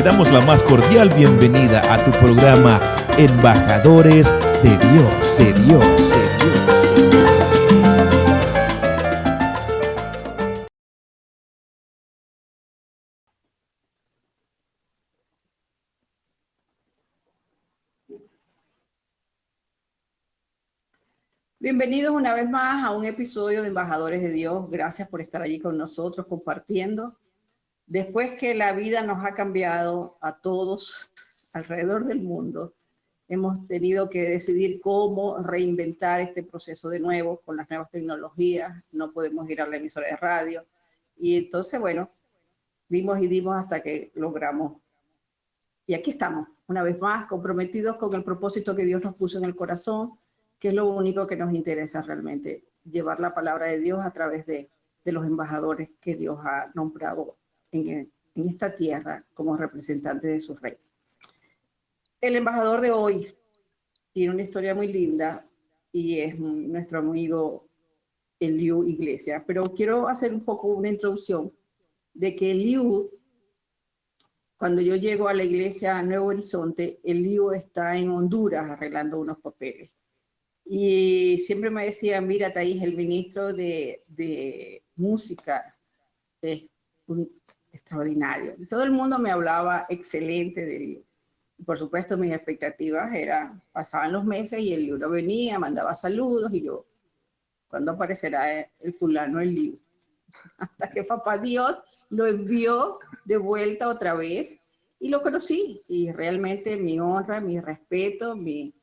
damos la más cordial bienvenida a tu programa Embajadores de Dios, de Dios, de Dios. Bienvenidos una vez más a un episodio de Embajadores de Dios. Gracias por estar allí con nosotros compartiendo. Después que la vida nos ha cambiado a todos alrededor del mundo, hemos tenido que decidir cómo reinventar este proceso de nuevo con las nuevas tecnologías. No podemos ir a la emisora de radio. Y entonces, bueno, dimos y dimos hasta que logramos. Y aquí estamos, una vez más, comprometidos con el propósito que Dios nos puso en el corazón, que es lo único que nos interesa realmente, llevar la palabra de Dios a través de los embajadores que Dios ha nombrado en esta tierra como representantes de su rey. El embajador de hoy tiene una historia muy linda y es nuestro amigo Eliu Iglesias, pero quiero hacer un poco una introducción de que Eliu, cuando yo llego a la iglesia Nuevo Horizonte, Eliu está en Honduras arreglando unos papeles. Y siempre me decía, mira, Thais, el ministro de música es extraordinario. Y todo el mundo me hablaba excelente de él. Por supuesto, mis expectativas eran, pasaban los meses y el libro venía, mandaba saludos y yo, ¿cuándo aparecerá el fulano, el libro? Hasta que papá Dios lo envió de vuelta otra vez y lo conocí. Y realmente mi honra, mi respeto, mi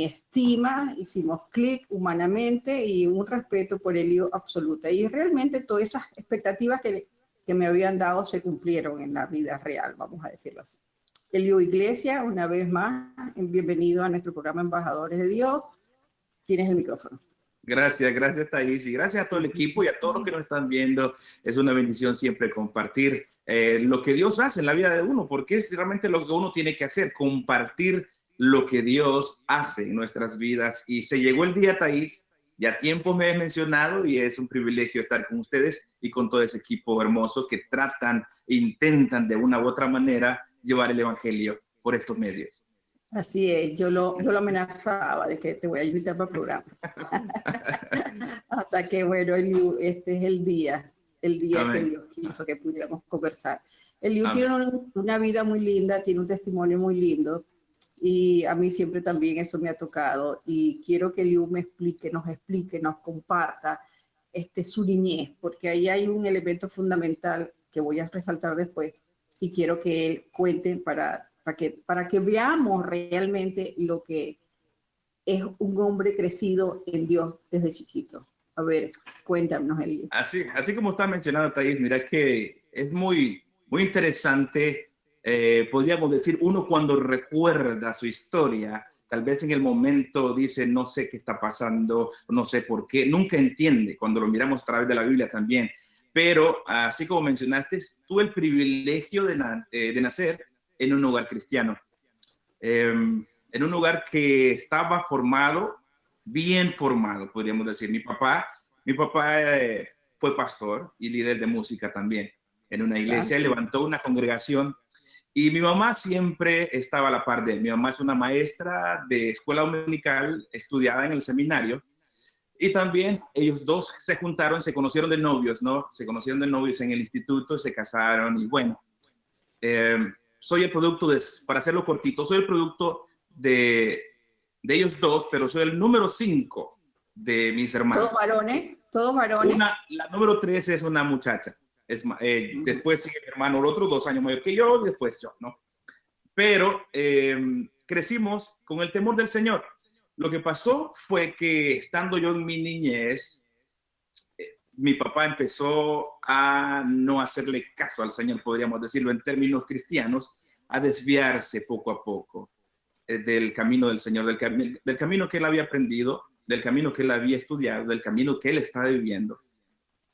estima, hicimos clic humanamente y un respeto por Eliu absoluta. Y realmente todas esas expectativas que me habían dado se cumplieron en la vida real, vamos a decirlo así. Eliu Iglesias, una vez más, bienvenido a nuestro programa Embajadores de Dios. Tienes el micrófono. Gracias Thais, y gracias a todo el equipo y a todos los que nos están viendo. Es una bendición siempre compartir lo que Dios hace en la vida de uno, porque es realmente lo que uno tiene que hacer, compartir lo que Dios hace en nuestras vidas. Y se llegó el día, Thais, ya tiempo me he mencionado y es un privilegio estar con ustedes y con todo ese equipo hermoso que tratan e intentan de una u otra manera llevar el evangelio por estos medios. Así es, yo lo amenazaba de que te voy a invitar para el programa. Hasta que, bueno, Eliu, este es el día Amén. Que Dios quiso que pudiéramos conversar. Eliu tiene una vida muy linda, tiene un testimonio muy lindo y a mí siempre también eso me ha tocado y quiero que Eliu nos explique, nos comparta su niñez, porque ahí hay un elemento fundamental que voy a resaltar después y quiero que él cuente para que veamos realmente lo que es un hombre crecido en Dios desde chiquito. A ver, cuéntanos, Eliu. Así como está mencionando, Thais, mira que es muy interesante, podríamos decir, uno cuando recuerda su historia, tal vez en el momento dice, no sé qué está pasando, no sé por qué, nunca entiende cuando lo miramos a través de la Biblia también. Pero, así como mencionaste, tuve el privilegio de nacer en un hogar cristiano, en un lugar que estaba formado, bien formado, podríamos decir. Mi papá fue pastor y líder de música también en una iglesia, y levantó una congregación. Y mi mamá siempre estaba a la par de él. Mi mamá es una maestra de escuela dominical, estudiada en el seminario. Y también ellos dos se juntaron, se conocieron de novios, ¿no? Se conocieron de novios en el instituto, se casaron y bueno. Soy el producto para hacerlo cortito, soy el producto de ellos dos, pero soy el número 5 de mis hermanos. ¿Todos varones? ¿Todos varones? La número 3 es una muchacha. Después sigue mi hermano, el otro 2 años mayor que yo, y después yo, ¿no? Pero crecimos con el temor del Señor. Lo que pasó fue que estando yo en mi niñez, mi papá empezó a no hacerle caso al Señor, podríamos decirlo en términos cristianos, a desviarse poco a poco del camino del Señor, del camino que él había aprendido, del camino que él había estudiado, del camino que él estaba viviendo.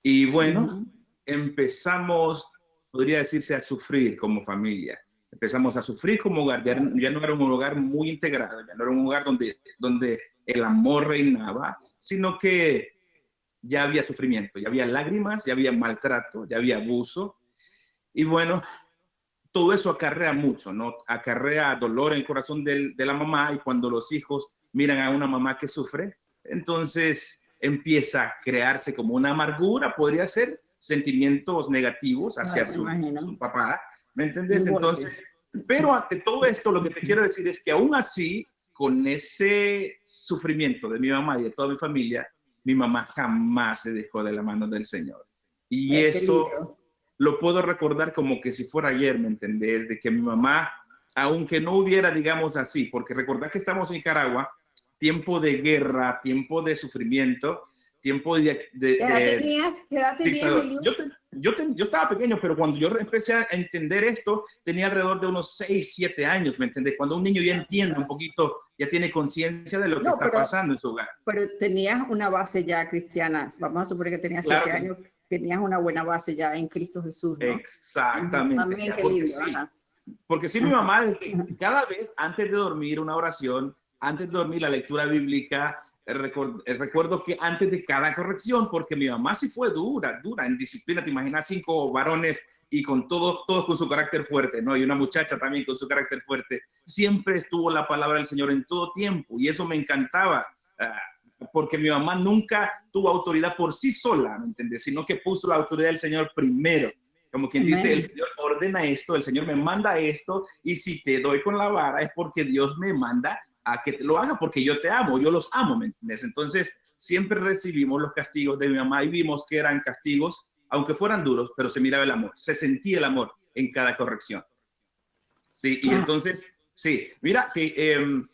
Y bueno, empezamos, podría decirse, a sufrir como familia. Empezamos a sufrir como hogar. Ya no era un hogar muy integrado, ya no era un hogar donde el amor reinaba, sino que ya había sufrimiento, ya había lágrimas, ya había maltrato, ya había abuso. Y bueno, todo eso acarrea mucho, ¿no? Acarrea dolor en el corazón de la mamá, y cuando los hijos miran a una mamá que sufre, entonces empieza a crearse como una amargura, podría ser sentimientos negativos hacia su papá, ¿me entiendes? Entonces, pero ante todo esto, lo que te quiero decir es que aún así, con ese sufrimiento de mi mamá y de toda mi familia, mi mamá jamás se dejó de la mano del Señor. Y eso lo puedo recordar como que si fuera ayer, ¿me entendés? De que mi mamá, aunque no hubiera, digamos así, porque recordad que estamos en Nicaragua, tiempo de guerra, tiempo de sufrimiento, tiempo de ¿Qué edad tenías, yo estaba pequeño, pero cuando yo empecé a entender esto, tenía alrededor de unos 6, 7 años, ¿me entendés? Cuando un niño ya entiende un poquito, ya tiene conciencia de lo que está pasando en su hogar. Pero tenías una base ya cristiana, vamos a suponer que tenías 7 años, tenías una buena base ya en Cristo Jesús, ¿no? Exactamente. También, qué lindo. Porque sí, mi mamá, cada vez antes de dormir, una oración, antes de dormir, la lectura bíblica, recuerdo que antes de cada corrección, porque mi mamá sí fue dura en disciplina, te imaginas 5 varones y con todos con su carácter fuerte, ¿no? Y una muchacha también con su carácter fuerte. Siempre estuvo la palabra del Señor en todo tiempo, y eso me encantaba, porque mi mamá nunca tuvo autoridad por sí sola, ¿me entiendes? Sino que puso la autoridad del Señor primero. Como quien dice, el Señor ordena esto, el Señor me manda esto, y si te doy con la vara es porque Dios me manda a que te lo haga, porque yo te amo, yo los amo, ¿me entiendes? Entonces, siempre recibimos los castigos de mi mamá, y vimos que eran castigos, aunque fueran duros, pero se miraba el amor, se sentía el amor en cada corrección. Sí, y entonces, sí, mira que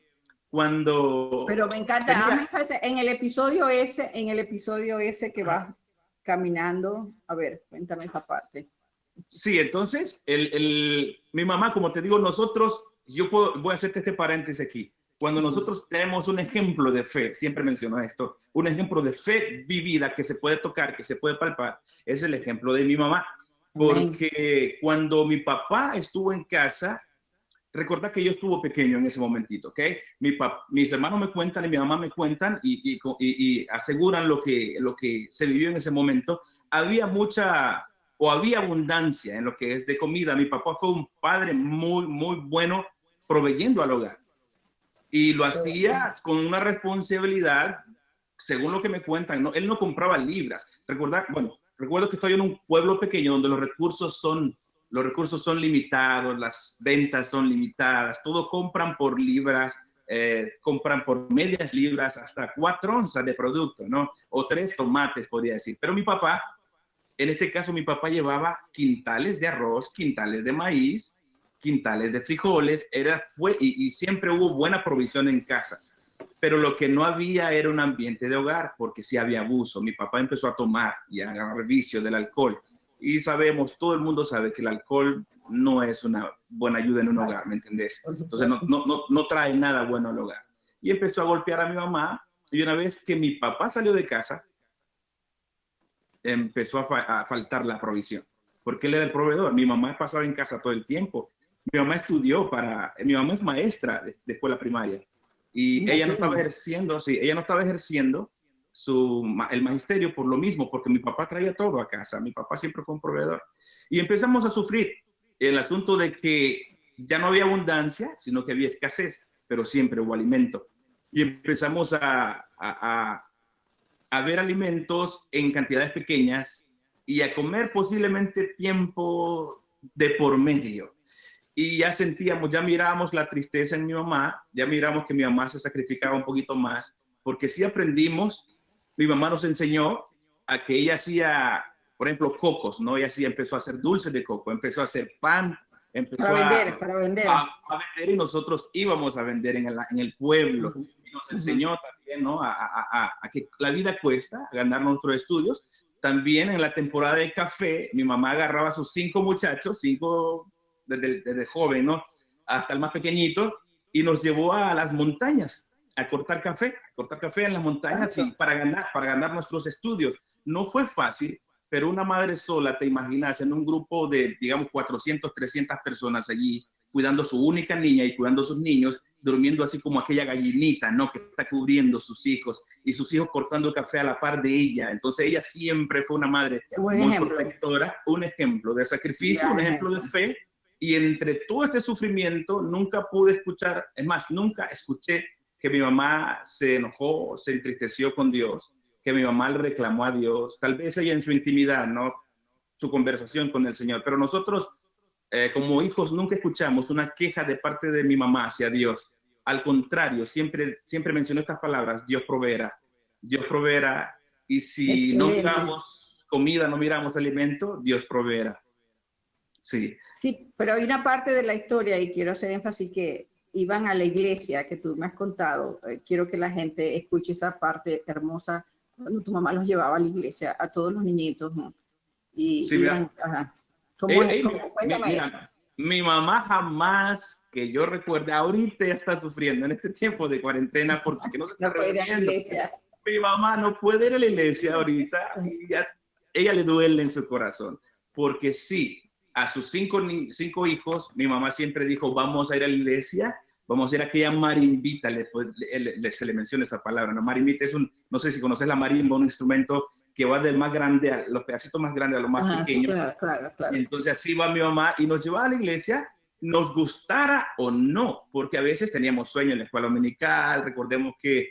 cuando... Pero me encanta, en el episodio ese que vas caminando, a ver, cuéntame esa parte. Sí, entonces, mi mamá, como te digo, nosotros, voy a hacerte este paréntesis aquí. Cuando nosotros tenemos un ejemplo de fe, siempre menciono esto, un ejemplo de fe vivida que se puede tocar, que se puede palpar, es el ejemplo de mi mamá. Porque cuando mi papá estuvo en casa, recuerda que yo estuve pequeño en ese momentito, ¿ok? Mis hermanos me cuentan y mi mamá me cuentan y aseguran lo que se vivió en ese momento. Había abundancia en lo que es de comida. Mi papá fue un padre muy, muy bueno proveyendo al hogar. Y lo hacía con una responsabilidad, según lo que me cuentan, ¿no? Él no compraba libras. Recuerdo que estoy en un pueblo pequeño donde los recursos son limitados, las ventas son limitadas, todo compran por libras, compran por medias libras, hasta 4 onzas de producto, ¿no? O 3 tomates, podría decir. Pero mi papá, en este caso, mi papá llevaba quintales de arroz, quintales de maíz, quintales de frijoles, y siempre hubo buena provisión en casa. Pero lo que no había era un ambiente de hogar, porque sí había abuso. Mi papá empezó a tomar y a agarrar vicio del alcohol. Y todo el mundo sabe que el alcohol no es una buena ayuda en un hogar, ¿me entendés? Entonces no trae nada bueno al hogar. Y empezó a golpear a mi mamá, y una vez que mi papá salió de casa, empezó a faltar la provisión, porque él era el proveedor. Mi mamá pasaba en casa todo el tiempo. Mi mamá mi mamá es maestra de escuela primaria, y ella no estaba ejerciendo, el magisterio por lo mismo, porque mi papá traía todo a casa. Mi papá siempre fue un proveedor. Y empezamos a sufrir el asunto de que ya no había abundancia, sino que había escasez, pero siempre hubo alimento. Y empezamos a ver alimentos en cantidades pequeñas y a comer posiblemente tiempo de por medio. Y ya mirábamos la tristeza en mi mamá, ya miramos que mi mamá se sacrificaba un poquito más, porque sí aprendimos. Mi mamá nos enseñó a que ella hacía, por ejemplo, cocos, ¿no? Ella sí empezó a hacer dulces de coco, empezó a hacer pan, empezó para vender. A vender, y nosotros íbamos a vender en el pueblo. Y nos enseñó también, ¿no? a que la vida cuesta, a ganar nuestros estudios. También en la temporada de café, mi mamá agarraba a sus 5 muchachos, 5 desde joven, ¿no? Hasta el más pequeñito, y nos llevó a las montañas a cortar café en las montañas, y para ganar nuestros estudios. No fue fácil, pero una madre sola, te imaginas, en un grupo de, digamos, 400, 300 personas allí, cuidando a su única niña y cuidando a sus niños, durmiendo así como aquella gallinita, ¿no? Que está cubriendo sus hijos, y sus hijos cortando café a la par de ella. Entonces ella siempre fue una madre muy protectora, un ejemplo de sacrificio, un ejemplo de fe, Y entre todo este sufrimiento nunca pude escuchar, es más, nunca escuché que mi mamá se enojó, se entristeció con Dios, que mi mamá le reclamó a Dios, tal vez ella en su intimidad, ¿no? Su conversación con el Señor, pero nosotros como hijos nunca escuchamos una queja de parte de mi mamá hacia Dios. Al contrario, siempre mencionó estas palabras: Dios proveerá, Dios proveerá, y si Excelente. no miramos comida, no miramos alimento, Dios proveerá. Sí. Sí, pero hay una parte de la historia, y quiero hacer énfasis, que iban a la iglesia, que tú me has contado. Quiero que la gente escuche esa parte hermosa, cuando tu mamá los llevaba a la iglesia, a todos los niñitos, ¿no? Y Sí, iban, ajá. Cuéntame eso. mira, mi mamá jamás, que yo recuerde, ahorita ya está sufriendo en este tiempo de cuarentena porque no se está No puede ir a la reuniendo. iglesia. Mi mamá no puede ir a la iglesia ahorita y ella le duele en su corazón, porque sí, a sus cinco hijos, mi mamá siempre dijo: vamos a ir a la iglesia, vamos a ir a aquella marimbita, se le menciona esa palabra, ¿no? Marimbita es no sé si conoces la marimba, un instrumento que va del más grande, a los pedacitos más grandes a los más pequeños. Sí, claro. Y entonces así va mi mamá y nos llevaba a la iglesia, nos gustara o no, porque a veces teníamos sueño en la escuela dominical. Recordemos que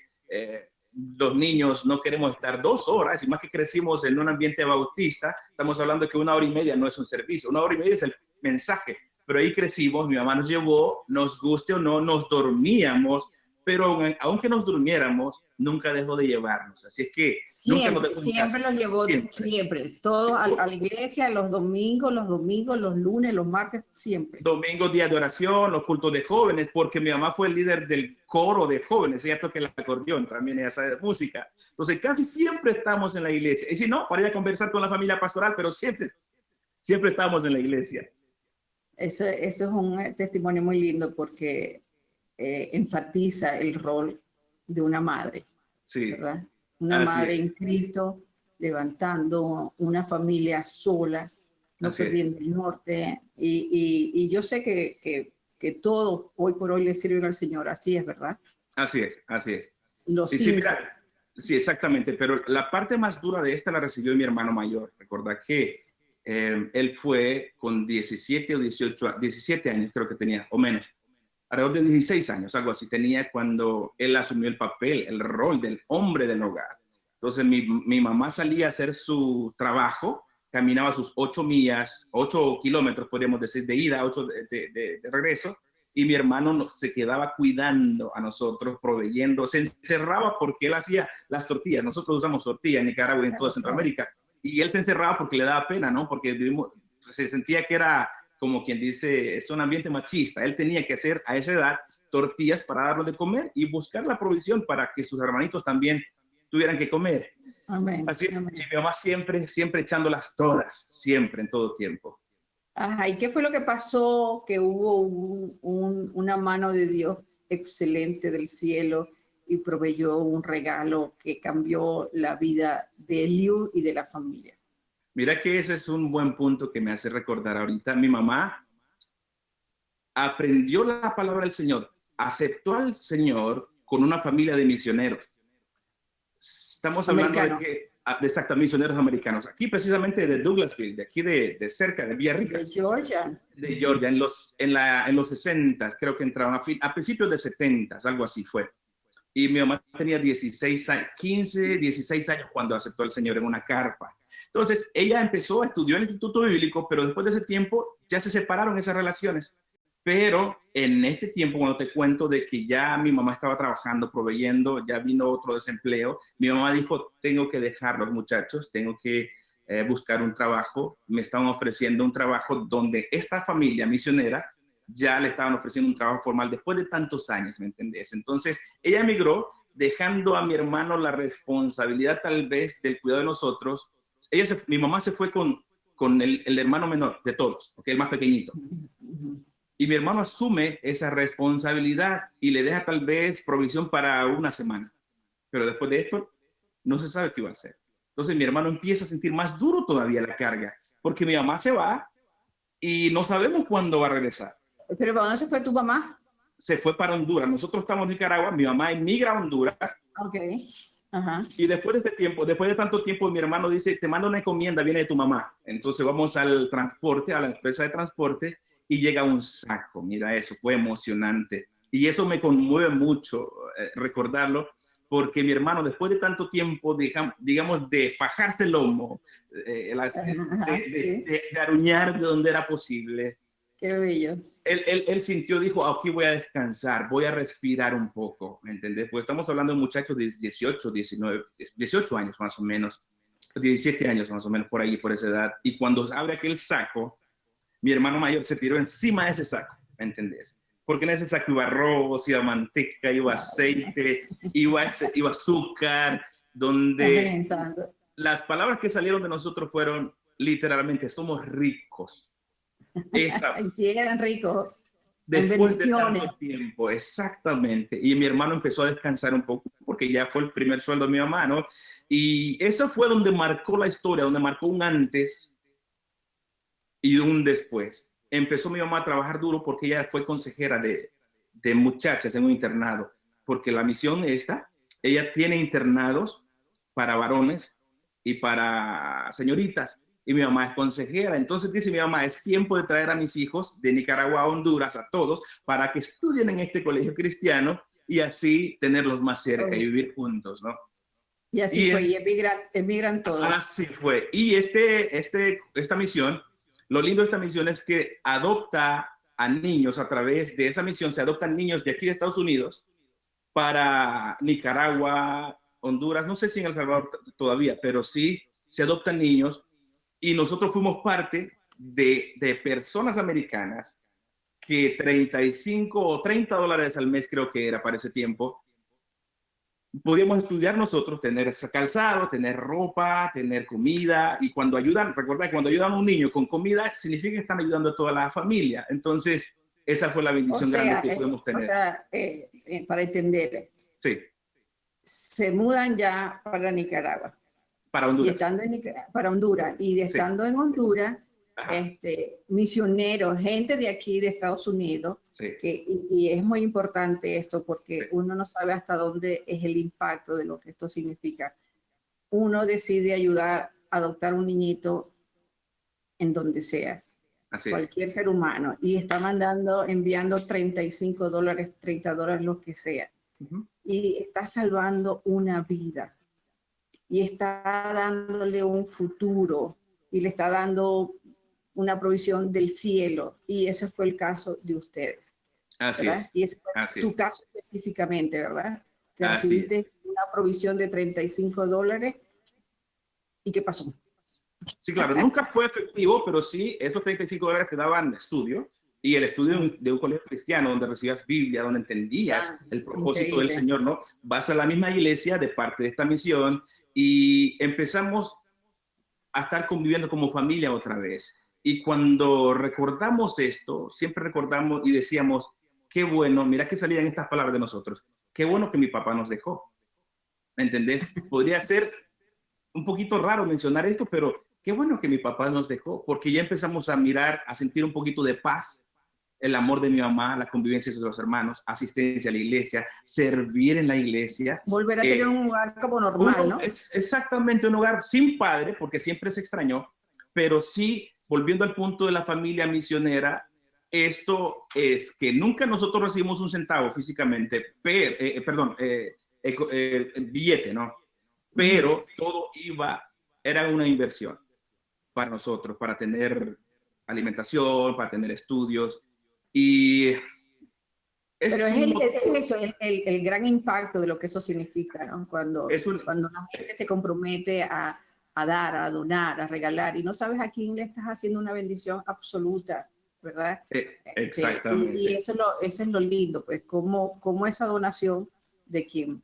los niños no queremos estar 2 horas, y más que crecimos en un ambiente bautista, estamos hablando que 1 hora y media no es un servicio, 1 hora y media es el mensaje, pero ahí crecimos, mi mamá nos llevó, nos guste o no, nos dormíamos, pero aunque nos durmiéramos, nunca dejó de llevarnos, así es que siempre los llevó, siempre, todos a la iglesia, los domingos, los lunes, los martes, siempre. Domingos, día de oración, los cultos de jóvenes, porque mi mamá fue el líder del coro de jóvenes, ella toca el acordeón, también ella sabe de música, entonces casi siempre estamos en la iglesia, y si no, para ir a conversar con la familia pastoral, pero siempre estamos en la iglesia. Eso es un testimonio muy lindo, porque enfatiza el rol de una madre, sí, ¿verdad? Una madre en Cristo, levantando una familia sola, no perdiendo el norte, y yo sé que todos hoy por hoy le sirven al Señor, así es, ¿verdad? Así es. Sí, exactamente, pero la parte más dura de esta la recibió mi hermano mayor. Recordad que él fue con 17 o 17 años, creo que tenía, o menos, alrededor de 16 años, algo así tenía, cuando él asumió el rol del hombre del hogar. Entonces mi mamá salía a hacer su trabajo, caminaba sus 8 millas, 8 kilómetros, podríamos decir, de ida, 8 de regreso, y mi hermano se quedaba cuidando a nosotros, proveyendo, se encerraba porque él hacía las tortillas. Nosotros usamos tortillas en Nicaragua y en toda Centroamérica, y él se encerraba porque le daba pena, ¿no? Porque se sentía que era, como quien dice, es un ambiente machista. Él tenía que hacer a esa edad tortillas para darlo de comer y buscar la provisión para que sus hermanitos también tuvieran que comer. Amén. Así es, amén. y mi mamá siempre echándolas todas, siempre, en todo tiempo. Ajá, ¿y qué fue lo que pasó? Que hubo una mano de Dios excelente del cielo y proveyó un regalo que cambió la vida de Eliú y de la familia. Mira que ese es un buen punto que me hace recordar ahorita. Mi mamá aprendió la palabra del Señor, aceptó al Señor con una familia de misioneros. Estamos hablando de misioneros americanos. Aquí precisamente de Douglasville, de aquí de cerca, de Villarrica. De Georgia. De Georgia, en los 60, creo que entraron a principios de 70, algo así fue. Y mi mamá tenía 16 años, 15, 16 años cuando aceptó al Señor en una carpa. Entonces, ella estudió en el Instituto Bíblico, pero después de ese tiempo ya se separaron esas relaciones. Pero en este tiempo, cuando te cuento de que ya mi mamá estaba trabajando, proveyendo, ya vino otro desempleo, mi mamá dijo: tengo que dejar los muchachos, tengo que buscar un trabajo. Me estaban ofreciendo un trabajo donde esta familia misionera ya le estaban ofreciendo un trabajo formal después de tantos años, ¿me entendés? Entonces, ella emigró, dejando a mi hermano la responsabilidad tal vez del cuidado de nosotros. Mi mamá se fue con el hermano menor de todos, okay, el más pequeñito. Y mi hermano asume esa responsabilidad y le deja tal vez provisión para una semana. Pero después de esto, no se sabe qué va a hacer. Entonces mi hermano empieza a sentir más duro todavía la carga, porque mi mamá se va y no sabemos cuándo va a regresar. ¿Pero para dónde se fue tu mamá? Se fue para Honduras. Nosotros estamos en Nicaragua, mi mamá emigra a Honduras. Ok. Ajá. Y después de tanto tiempo, mi hermano dice: te mando una encomienda, viene de tu mamá. Entonces vamos al transporte, a la empresa de transporte, y llega un saco. Mira, eso fue emocionante. Y eso me conmueve mucho recordarlo, porque mi hermano, después de tanto tiempo, digamos, de fajarse el lomo, Sí, de aruñar de donde era posible, qué bello. él sintió, dijo, aquí voy a descansar, voy a respirar un poco, ¿me entendés? Pues estamos hablando de muchachos de 18, 19, 18 años más o menos, 17 años más o menos, por ahí, por esa edad. Y cuando abre aquel saco, mi hermano mayor se tiró encima de ese saco, ¿me entendés? Porque en ese saco iba arroz, iba manteca, iba aceite, iba azúcar, donde Amén, santo. las palabras que salieron de nosotros fueron literalmente, somos ricos. Esa, Y si eran ricos en después de bendiciones. tanto tiempo, exactamente. Y mi hermano empezó a descansar un poco porque ya fue el primer sueldo de mi mamá, ¿no? Y eso fue donde marcó la historia, donde marcó un antes y un después. Empezó mi mamá a trabajar duro porque ella fue consejera de muchachas en un internado, porque la misión esta, ella tiene internados para varones y para señoritas, y mi mamá es consejera. Entonces dice mi mamá, es tiempo de traer a mis hijos de Nicaragua a Honduras, a todos, para que estudien en este colegio cristiano y así tenerlos más cerca y vivir juntos, ¿no? Y así fue, y emigran todos. Así fue. Y esta misión, lo lindo de esta misión es que adopta a niños a través de esa misión, se adoptan niños de aquí de Estados Unidos para Nicaragua, Honduras, no sé si en El Salvador todavía, pero sí se adoptan niños y nosotros fuimos parte de personas americanas que 35 o 30 dólares al mes creo que era para ese tiempo, podíamos estudiar nosotros, tener calzado, tener ropa, tener comida, y cuando ayudan, recuerda que cuando ayudan a un niño con comida, significa que están ayudando a toda la familia. Entonces, esa fue la bendición grande que pudimos tener. O sea, para entender, Sí, se mudan ya para Nicaragua. para Honduras. Y estando para Honduras. Y estando en Honduras, misioneros, gente de aquí, de Estados Unidos, y es muy importante esto porque uno no sabe hasta dónde es el impacto de lo que esto significa. Uno decide ayudar a adoptar un niñito en donde sea, cualquier ser humano, y está enviando 35 dólares, 30 dólares, lo que sea, y está salvando una vida, y está dándole un futuro, y le está dando una provisión del cielo, y ese fue el caso de ustedes. Así ¿verdad? es. Y ese fue tu caso específicamente, ¿verdad? Que recibiste una provisión de 35 dólares, ¿y qué pasó? Sí, claro, nunca fue efectivo, pero sí, esos 35 dólares te daban estudio, y el estudio de un colegio cristiano donde recibías Biblia, donde entendías el propósito del Señor, ¿no? Vas a la misma iglesia de parte de esta misión y empezamos a estar conviviendo como familia otra vez. Y cuando recordamos esto, siempre recordamos y decíamos, qué bueno, mira que salían estas palabras de nosotros, qué bueno que mi papá nos dejó. ¿Me entendés? Podría ser un poquito raro mencionar esto, pero qué bueno que mi papá nos dejó, porque ya empezamos a mirar, a sentir un poquito de paz, el amor de mi mamá, la convivencia de los hermanos, asistencia a la iglesia, servir en la iglesia. Volver a tener un hogar como normal, ¿no? Es exactamente un hogar sin padre, porque siempre se extrañó, pero sí, volviendo al punto de la familia misionera, esto es que nunca nosotros recibimos un centavo físicamente, billete, ¿no? Pero todo era una inversión para nosotros, para tener alimentación, para tener estudios. Y pero es eso, el gran impacto de lo que eso significa, ¿no? Cuando la gente se compromete a dar, a donar, a regalar, y no sabes a quién le estás haciendo una bendición absoluta, ¿verdad? Exactamente. Y eso es lo lindo, pues, como esa donación de quien...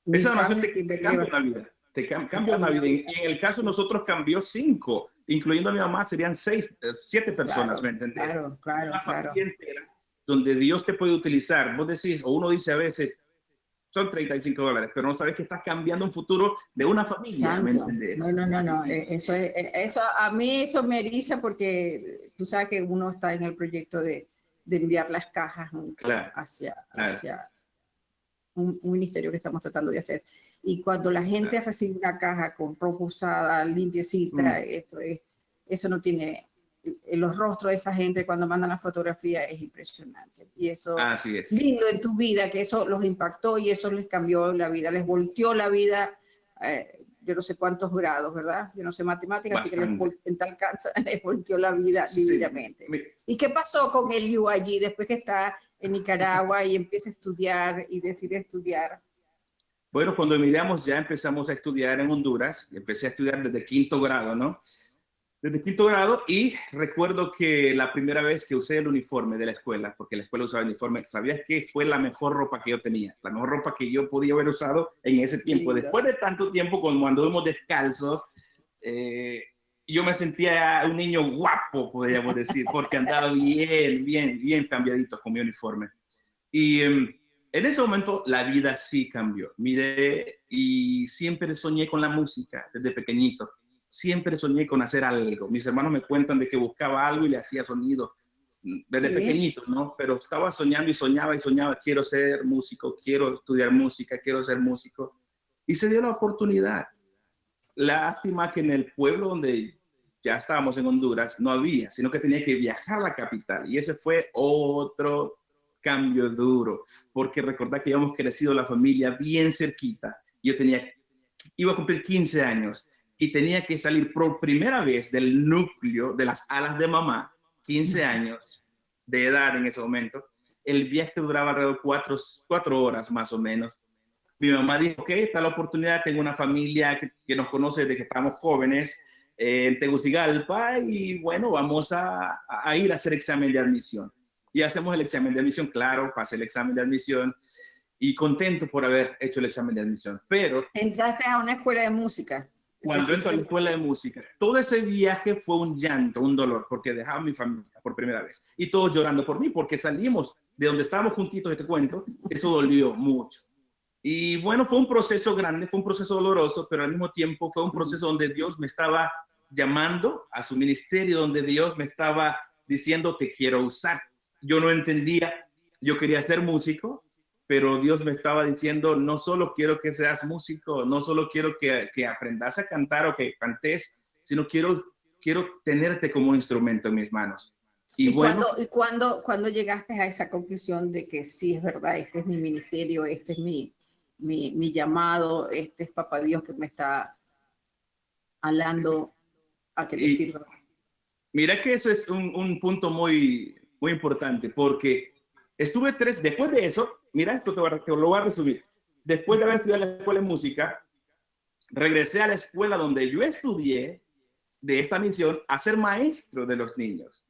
Esa donación te cambia la vida. Te cambia la vida. Y en el caso de nosotros cambió 5, incluyendo a mi mamá, serían 7 personas, claro, ¿me entendés? Claro. Una familia entera donde Dios te puede utilizar. Vos decís, o uno dice a veces, son 35 dólares, pero no sabes que estás cambiando un futuro de una familia, ¿me entendés? No. Eso a mí eso me eriza porque tú sabes que uno está en el proyecto de enviar las cajas hacia un ministerio que estamos tratando de hacer. Y cuando la gente recibe una caja con ropa usada, limpiecita, eso no tiene los rostros de esa gente cuando mandan la fotografía es impresionante. Y eso Así es. lindo en tu vida, que eso los impactó y eso les cambió la vida, les volteó la vida, yo no sé cuántos grados, ¿verdad? Yo no sé matemáticas, así que en tal caso les volteó la vida divinamente. Sí. ¿Y qué pasó con Eliu allí después que está en Nicaragua y empieza a estudiar y decide estudiar? Bueno, cuando emigramos ya empezamos a estudiar en Honduras. Empecé a estudiar desde quinto grado, ¿no? Desde quinto grado, y recuerdo que la primera vez que usé el uniforme de la escuela, porque la escuela usaba el uniforme, ¿sabías qué? Fue la mejor ropa que yo tenía, la mejor ropa que yo podía haber usado en ese tiempo. Lindo. Después de tanto tiempo, cuando anduvimos descalzos, yo me sentía un niño guapo, podríamos decir, porque andaba bien cambiadito con mi uniforme. Y en ese momento la vida sí cambió. Miré y siempre soñé con la música desde pequeñito. Siempre soñé con hacer algo. Mis hermanos me cuentan de que buscaba algo y le hacía sonido desde pequeñito, ¿no? Pero estaba soñando y soñaba, quiero ser músico, quiero estudiar música, quiero ser músico. Y se dio la oportunidad. Lástima que en el pueblo donde ya estábamos en Honduras no había, sino que tenía que viajar a la capital. Y ese fue otro cambio duro, porque recordad que habíamos crecido la familia bien cerquita. Yo iba a cumplir 15 años. Y tenía que salir por primera vez del núcleo de las alas de mamá, 15 años de edad en ese momento. El viaje duraba alrededor de 4 horas más o menos. Mi mamá dijo, ok, está la oportunidad, tengo una familia que nos conoce desde que estábamos jóvenes en Tegucigalpa y bueno, vamos a ir a hacer examen de admisión. Y hacemos el examen de admisión, claro, pasé el examen de admisión y contento por haber hecho el examen de admisión. Pero entraste a una escuela de música. Cuando entro a la escuela de música, todo ese viaje fue un llanto, un dolor, porque dejaba a mi familia por primera vez. Y todos llorando por mí, porque salimos de donde estábamos juntitos, te cuento, eso dolió mucho. Y bueno, fue un proceso grande, fue un proceso doloroso, pero al mismo tiempo fue un proceso donde Dios me estaba llamando a su ministerio, donde Dios me estaba diciendo, te quiero usar. Yo no entendía, yo quería ser músico, pero Dios me estaba diciendo, no solo quiero que seas músico, no solo quiero que aprendas a cantar o que cantes, sino quiero tenerte como un instrumento en mis manos. ¿Y bueno, cuando llegaste a esa conclusión de que sí, es verdad, este es mi ministerio, este es mi llamado, este es Papá Dios que me está hablando a que le sirva? Mira que eso es un punto muy importante, porque estuve después de eso, mira, esto te lo voy a resumir. Después de haber estudiado en la escuela de música, regresé a la escuela donde yo estudié de esta misión a ser maestro de los niños.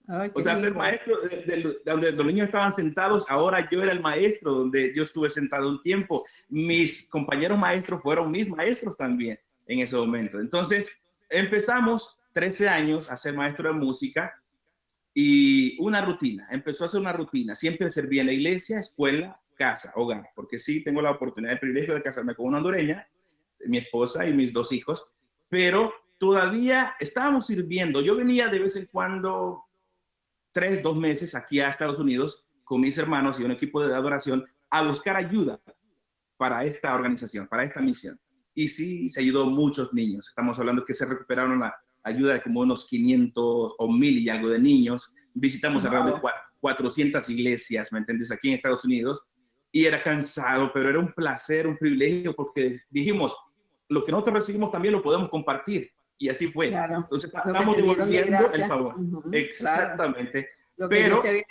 Ay, o sea, ser maestro de donde los niños estaban sentados, ahora yo era el maestro donde yo estuve sentado un tiempo. Mis compañeros maestros fueron mis maestros también en ese momento. Entonces, empezamos 13 años a ser maestro de música. Y una rutina, empezó a hacer una rutina, siempre servía en la iglesia, escuela, casa, hogar, porque sí tengo la oportunidad, el privilegio de casarme con una hondureña, mi esposa y mis 2 hijos, pero todavía estábamos sirviendo. Yo venía de vez en cuando, 2 meses aquí a Estados Unidos con mis hermanos y un equipo de adoración a buscar ayuda para esta organización, para esta misión. Y sí, se ayudó a muchos niños. Estamos hablando que se recuperaron la ayuda de como unos 500 o 1000 y algo de niños. Visitamos alrededor de 400 iglesias, ¿me entiendes? Aquí en Estados Unidos. Y era cansado, pero era un placer, un privilegio, porque dijimos, lo que nosotros recibimos también lo podemos compartir. Y así fue. Claro. Entonces, estamos devolviendo el favor. Exactamente. Claro. Lo que Dios te viene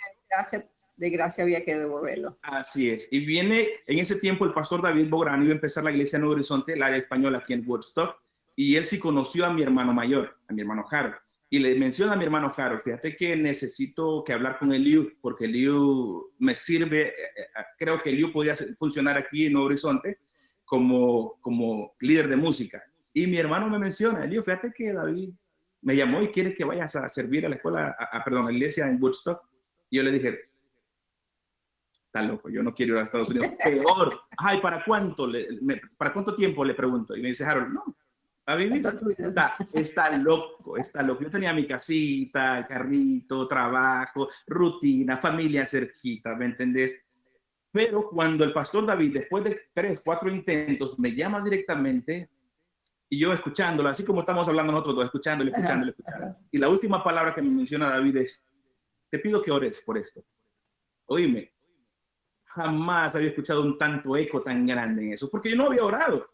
de gracia había que devolverlo. Así es. Y viene, en ese tiempo, el pastor David Bográn iba a empezar la iglesia en Nuevo Horizonte, el área española aquí en Woodstock. Y él sí conoció a mi hermano mayor, a mi hermano Harold. Y le menciona a mi hermano Harold, fíjate que necesito que hablar con Eliu, porque Eliu me sirve, creo que Eliu podría funcionar aquí en Nuevo Horizonte como líder de música. Y mi hermano me menciona, Eliu, fíjate que David me llamó y quiere que vayas a servir a la escuela, a la iglesia en Woodstock. Y yo le dije, está loco, yo no quiero ir a Estados Unidos. Peor. Ay, ¿para cuánto tiempo? Le pregunto. Y me dice Harold, no. Está loco, está loco. Yo tenía mi casita, carrito, trabajo, rutina, familia cerquita, ¿me entendés? Pero cuando el pastor David, después de 3, 4 intentos, me llama directamente, Y yo escuchándolo, así como estamos hablando nosotros dos, escuchándolo. Y la última palabra que me menciona David es, te pido que ores por esto. Oíme, jamás había escuchado un tanto eco tan grande en eso, porque yo no había orado.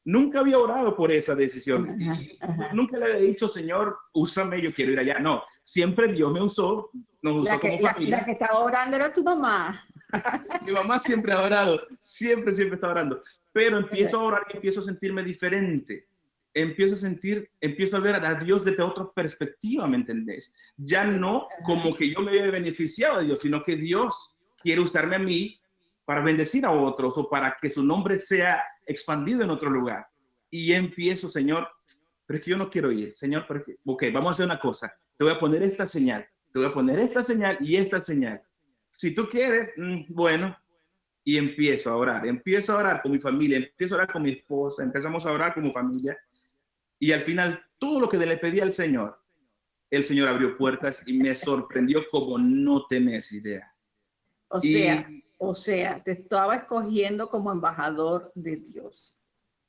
Nunca había orado por esa decisión. Nunca le había dicho, Señor, úsame, yo quiero ir allá. No, siempre Dios me usó, nos usó como familia. La que estaba orando era tu mamá. Mi mamá siempre ha orado, siempre está orando. Pero empiezo a orar y empiezo a sentirme diferente. Empiezo a ver a Dios desde otra perspectiva, ¿me entendés? Ya no como que yo me había beneficiado de Dios, sino que Dios quiere usarme a mí para bendecir a otros o para que su nombre sea expandido en otro lugar. Y empiezo, Señor, pero es que yo no quiero ir, Señor, ok, vamos a hacer una cosa, te voy a poner esta señal, y esta señal. Si tú quieres, bueno, y empiezo a orar con mi familia, empiezo a orar con mi esposa, empezamos a orar como familia, y al final todo lo que le pedí al Señor, el Señor abrió puertas y me sorprendió como no tenés idea. O sea, te estaba escogiendo como embajador de Dios.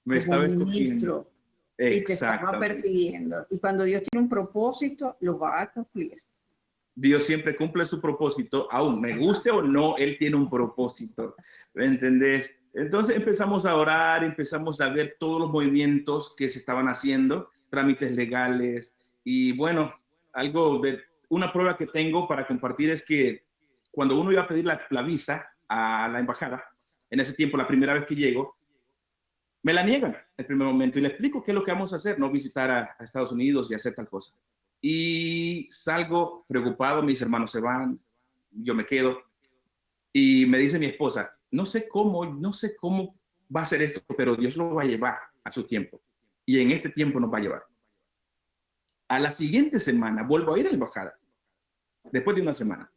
Me estaba ministro. Y te estaba persiguiendo. Y cuando Dios tiene un propósito, lo va a cumplir. Dios siempre cumple su propósito, aún me guste o no, Él tiene un propósito. ¿Me entendés? Entonces empezamos a orar, empezamos a ver todos los movimientos que se estaban haciendo, trámites legales. Y bueno, una prueba que tengo para compartir es que cuando uno iba a pedir la visa a la embajada, en ese tiempo, la primera vez que llego, me la niegan el primer momento y le explico qué es lo que vamos a hacer, no visitar a Estados Unidos y hacer tal cosa. Y salgo preocupado, mis hermanos se van, yo me quedo y me dice mi esposa, no sé cómo va a ser esto, pero Dios lo va a llevar a su tiempo y en este tiempo nos va a llevar. A la siguiente semana vuelvo a ir a la embajada, después de una semana.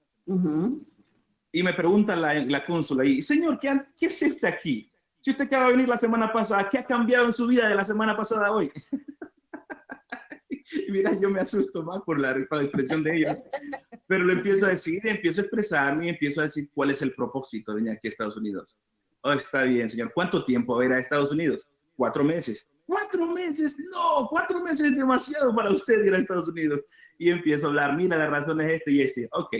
Y me pregunta la cónsula y, señor, ¿qué es este aquí? Si usted acaba de venir la semana pasada, ¿qué ha cambiado en su vida de la semana pasada a hoy? Y mira, yo me asusto más por la expresión de ellos, pero lo empiezo a decir, empiezo a expresarme y empiezo a decir cuál es el propósito de venir aquí a Estados Unidos. Oh, está bien, señor. ¿Cuánto tiempo va a ir a Estados Unidos? 4 meses. 4 meses, no, 4 meses es demasiado para usted ir a Estados Unidos. Y empiezo a hablar, mira, la razón es este y este. Ok.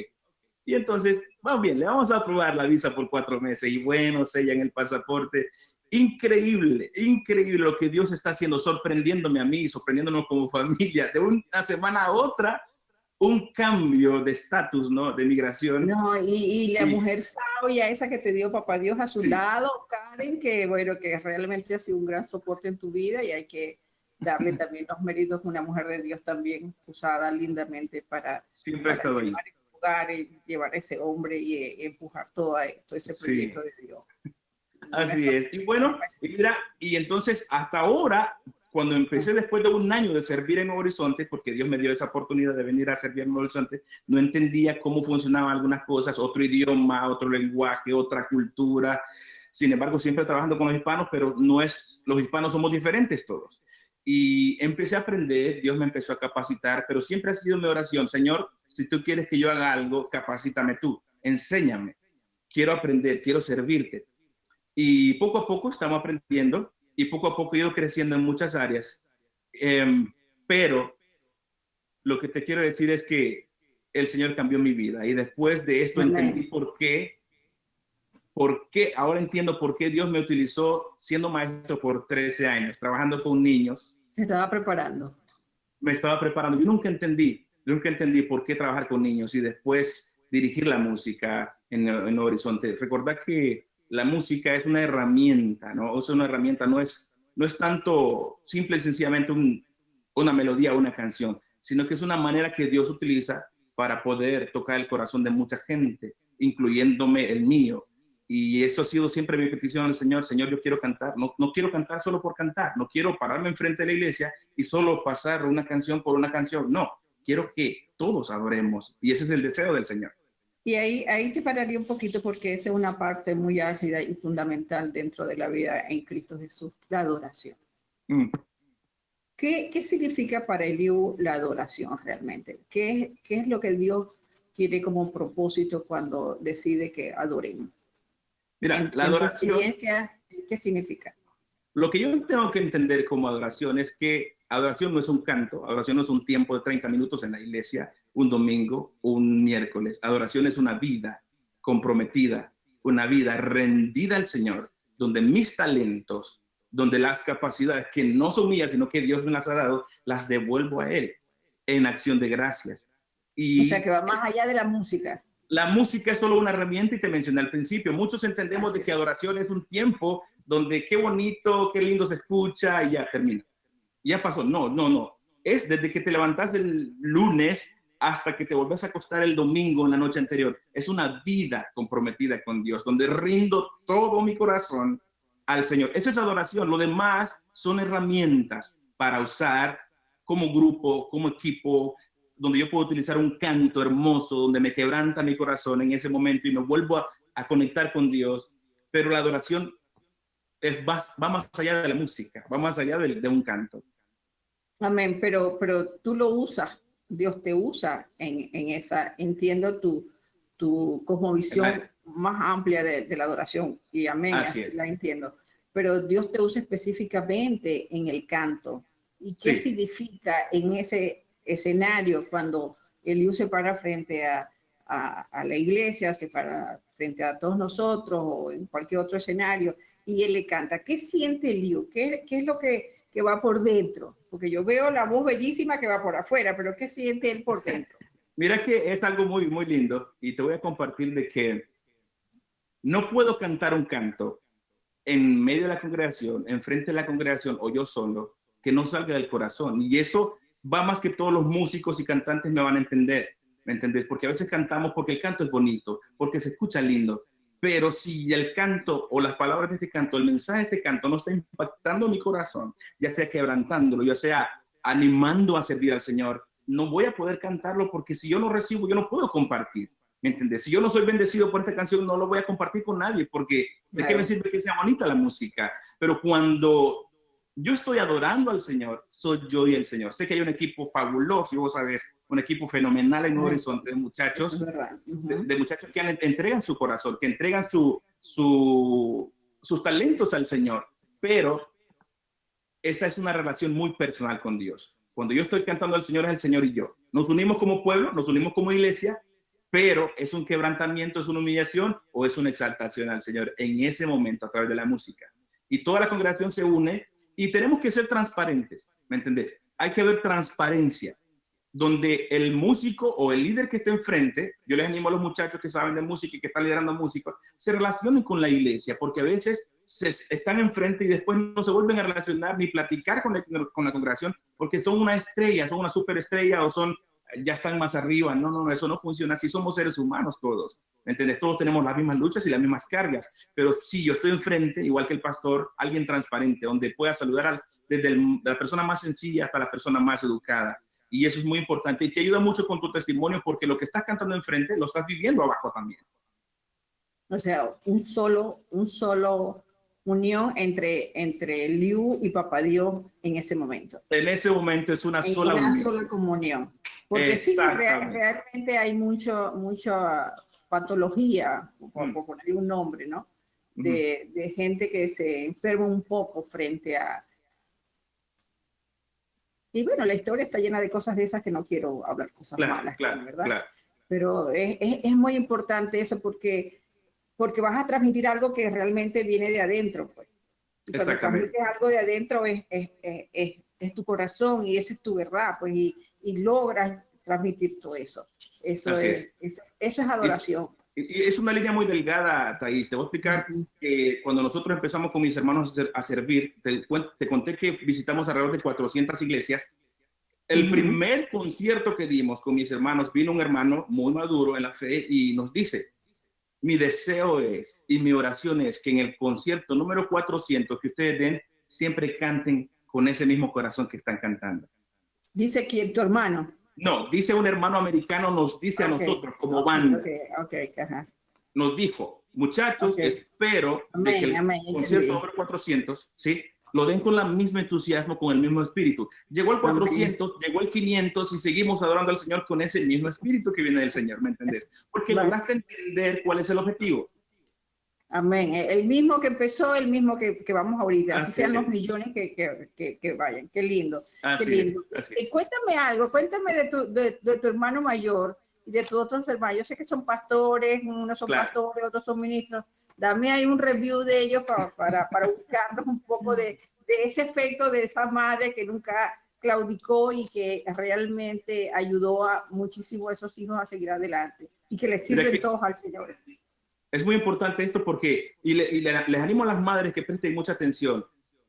Y entonces, vamos bien, le vamos a aprobar la visa por 4 meses. Y bueno, sellan el pasaporte. Increíble, increíble lo que Dios está haciendo, sorprendiéndome a mí, sorprendiéndonos como familia. De una semana a otra, un cambio de estatus, ¿no? De migración. No, y la mujer sabia, esa que te dio papá Dios a su lado, Karen, que bueno, que realmente ha sido un gran soporte en tu vida y hay que darle también los méritos a una mujer de Dios también usada lindamente para siempre ha estado ahí. Y llevar a ese hombre y empujar todo ese proyecto de Dios. Así es. Y bueno, y entonces hasta ahora, cuando empecé después de un año de servir en Nuevo Horizonte, porque Dios me dio esa oportunidad de venir a servir en Nuevo Horizonte, no entendía cómo funcionaban algunas cosas, otro idioma, otro lenguaje, otra cultura. Sin embargo, siempre trabajando con los hispanos, pero los hispanos somos diferentes todos. Y empecé a aprender, Dios me empezó a capacitar, pero siempre ha sido mi oración, Señor, si tú quieres que yo haga algo, capacítame tú, enséñame, quiero aprender, quiero servirte. Y poco a poco estamos aprendiendo y poco a poco he ido creciendo en muchas áreas. Pero lo que te quiero decir es que el Señor cambió mi vida y después de esto entendí por qué, ahora entiendo por qué Dios me utilizó siendo maestro por 13 años, trabajando con niños. Te estaba preparando. Me estaba preparando. Yo nunca entendí por qué trabajar con niños y después dirigir la música en Nuevo Horizonte. Recordad que la música es una herramienta, ¿no? O sea, una herramienta no es tanto simple y sencillamente una melodía o una canción, sino que es una manera que Dios utiliza para poder tocar el corazón de mucha gente, incluyéndome el mío. Y eso ha sido siempre mi petición al Señor. Señor, yo quiero cantar. No quiero cantar solo por cantar. No quiero pararme enfrente de la iglesia y solo pasar una canción por una canción. No, quiero que todos adoremos. Y ese es el deseo del Señor. Y ahí te pararía un poquito porque esa es una parte muy álgida y fundamental dentro de la vida en Cristo Jesús, la adoración. ¿Qué significa para Eliú la adoración realmente? ¿Qué es lo que Dios tiene como propósito cuando decide que adoremos? Mira, la adoración, ¿en tu experiencia qué significa? Lo que yo tengo que entender como adoración es que adoración no es un canto, adoración no es un tiempo de 30 minutos en la iglesia, un domingo, un miércoles. Adoración es una vida comprometida, una vida rendida al Señor, donde mis talentos, donde las capacidades que no son mías, sino que Dios me las ha dado, las devuelvo a Él en acción de gracias. O sea, que va más allá de la música. La música es solo una herramienta y te mencioné al principio. Muchos entendemos de que adoración es un tiempo donde qué bonito, qué lindo se escucha y ya termina. Ya pasó. No, no, no. Es desde que te levantas el lunes hasta que te volvés a acostar el domingo en la noche anterior. Es una vida comprometida con Dios, donde rindo todo mi corazón al Señor. Esa es adoración. Lo demás son herramientas para usar como grupo, como equipo, donde yo puedo utilizar un canto hermoso, donde me quebranta mi corazón en ese momento y me vuelvo a conectar con Dios. Pero la adoración va más allá de la música, va más allá de un canto. Amén, pero tú lo usas, Dios te usa en esa, entiendo tu cosmovisión más amplia de la adoración, y amén, así la entiendo. Pero Dios te usa específicamente en el canto. ¿Y qué significa en ese escenario cuando Eliú se para frente a la iglesia, se para frente a todos nosotros o en cualquier otro escenario y él le canta? ¿Qué siente Eliú? ¿Qué es lo que va por dentro? Porque yo veo la voz bellísima que va por afuera, pero ¿qué siente él por dentro? Mira que es algo muy, muy lindo y te voy a compartir de que no puedo cantar un canto en medio de la congregación, enfrente de la congregación o yo solo, que no salga del corazón. Y eso va más que todos los músicos y cantantes me van a entender, ¿me entendés? Porque a veces cantamos porque el canto es bonito, porque se escucha lindo, pero si el canto o las palabras de este canto, el mensaje de este canto no está impactando mi corazón, ya sea quebrantándolo, ya sea animando a servir al Señor, no voy a poder cantarlo porque si yo no recibo, yo no puedo compartir, ¿me entendés? Si yo no soy bendecido por esta canción, no lo voy a compartir con nadie porque ¿de qué me sirve que sea bonita la música? Pero cuando yo estoy adorando al Señor, soy yo y el Señor. Sé que hay un equipo fabuloso, y vos sabés, un equipo fenomenal en Nuevo Horizonte de muchachos, de muchachos que entregan su corazón, que entregan sus talentos al Señor. Pero esa es una relación muy personal con Dios. Cuando yo estoy cantando al Señor, es el Señor y yo. Nos unimos como pueblo, nos unimos como iglesia, pero es un quebrantamiento, es una humillación o es una exaltación al Señor en ese momento a través de la música. Y toda la congregación se une. Y tenemos que ser transparentes, ¿me entendés? Hay que ver transparencia, donde el músico o el líder que esté enfrente, yo les animo a los muchachos que saben de música y que están liderando música, se relacionen con la iglesia, porque a veces están enfrente y después no se vuelven a relacionar ni platicar con la congregación, porque son una estrella, son una superestrella o ya están más arriba. No, no, no, eso no funciona así. Somos seres humanos todos, ¿me entiendes? Todos tenemos las mismas luchas y las mismas cargas, pero si yo estoy enfrente, igual que el pastor, alguien transparente, donde pueda saludar desde la persona más sencilla hasta la persona más educada, y eso es muy importante y te ayuda mucho con tu testimonio, porque lo que estás cantando enfrente lo estás viviendo abajo también. O sea, un solo unión entre Eliú y Papá Dios en ese momento. En ese momento es una sola unión. Una sola comunión. Porque sí, realmente hay mucha patología, por ponerle un nombre, ¿no? De gente que se enferma un poco frente a... Y bueno, la historia está llena de cosas de esas que no quiero hablar cosas malas, ¿verdad? Claro. Pero es muy importante eso porque vas a transmitir algo que realmente viene de adentro, pues. Y cuando transmites algo de adentro es tu corazón y esa es tu verdad, pues, y logras transmitir todo eso. Eso es adoración. Y es una línea muy delgada, Thais. Te voy a explicar que cuando nosotros empezamos con mis hermanos a servir, te conté que visitamos alrededor de 400 iglesias. El primer concierto que dimos con mis hermanos, vino un hermano muy maduro en la fe y nos dice: mi deseo es y mi oración es que en el concierto número 400 que ustedes den, siempre canten con ese mismo corazón que están cantando. ¿Dice quién, tu hermano? No, dice un hermano americano, nos dice a nosotros como banda. Nos dijo: muchachos, espero que el concierto número 400, ¿sí?, lo den con el mismo entusiasmo, con el mismo espíritu. Llegó el 400, llegó el 500 y seguimos adorando al Señor con ese mismo espíritu que viene del Señor, ¿me entendés? Porque lograste entender cuál es el objetivo. Amén. El mismo que empezó, el mismo que vamos ahorita. Así Así sean es. los millones que vayan. Qué lindo. Qué Así lindo. es. Y cuéntame algo, cuéntame de tu hermano mayor y de tus otros hermanos. Yo sé que son pastores, unos son Claro. pastores, otros son ministros. Dame ahí un review de ellos para ubicarnos un poco de ese efecto de esa madre que nunca claudicó y que realmente ayudó a muchísimo a esos hijos a seguir adelante y que les sirven todos al Señor. Es muy importante esto porque, les animo a las madres que presten mucha atención.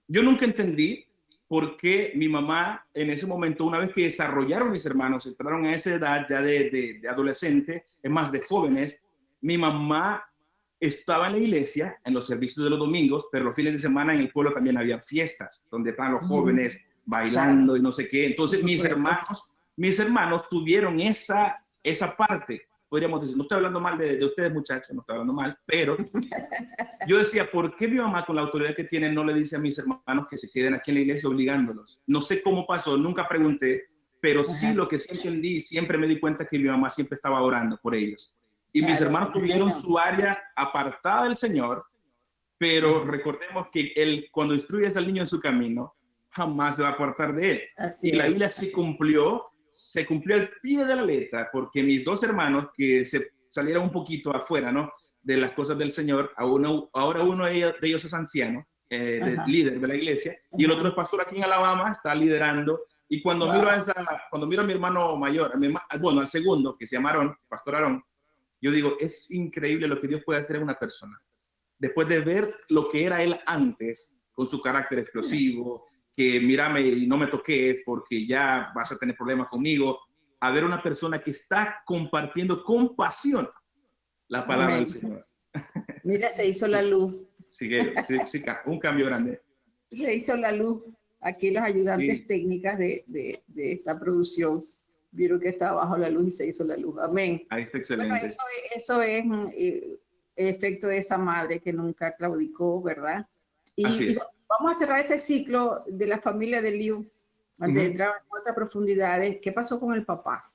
Yo nunca entendí por qué mi mamá en ese momento, una vez que desarrollaron mis hermanos, entraron a esa edad ya de adolescente, es más, de jóvenes, mi mamá estaba en la iglesia, en los servicios de los domingos, pero los fines de semana en el pueblo también había fiestas, donde estaban los jóvenes bailando y no sé qué. Entonces mis hermanos tuvieron esa parte. Podríamos decir, no estoy hablando mal de ustedes muchachos, no estoy hablando mal, pero yo decía, ¿por qué mi mamá con la autoridad que tiene no le dice a mis hermanos que se queden aquí en la iglesia obligándolos? No sé cómo pasó, nunca pregunté, pero sí lo que sí entendí, siempre me di cuenta que mi mamá siempre estaba orando por ellos. Y mis hermanos tuvieron su área apartada del Señor, pero recordemos que cuando instruyes al niño en su camino, jamás se va a apartar de él. Así y la Biblia se cumplió al pie de la letra, porque mis dos hermanos que se salieron un poquito afuera, ¿no?, de las cosas del Señor, ahora uno de ellos es anciano, líder de la iglesia, y el otro es pastor aquí en Alabama, está liderando. Y cuando miro a mi hermano mayor, bueno, al segundo, que se llama Aarón, pastor Aarón, yo digo, es increíble lo que Dios puede hacer en una persona. Después de ver lo que era él antes, con su carácter explosivo, que mírame y no me toques porque ya vas a tener problemas conmigo, a ver una persona que está compartiendo con pasión la palabra del Señor. Mira, se hizo la luz. Sí, un cambio grande. Se hizo la luz. Aquí los ayudantes técnicas de esta producción vieron que estaba bajo la luz y se hizo la luz. Amén. Ahí está excelente. Bueno, eso es efecto de esa madre que nunca claudicó, ¿verdad? Y vamos a cerrar ese ciclo de la familia de Liu, antes de entrar en otras profundidades. ¿Qué pasó con el papá?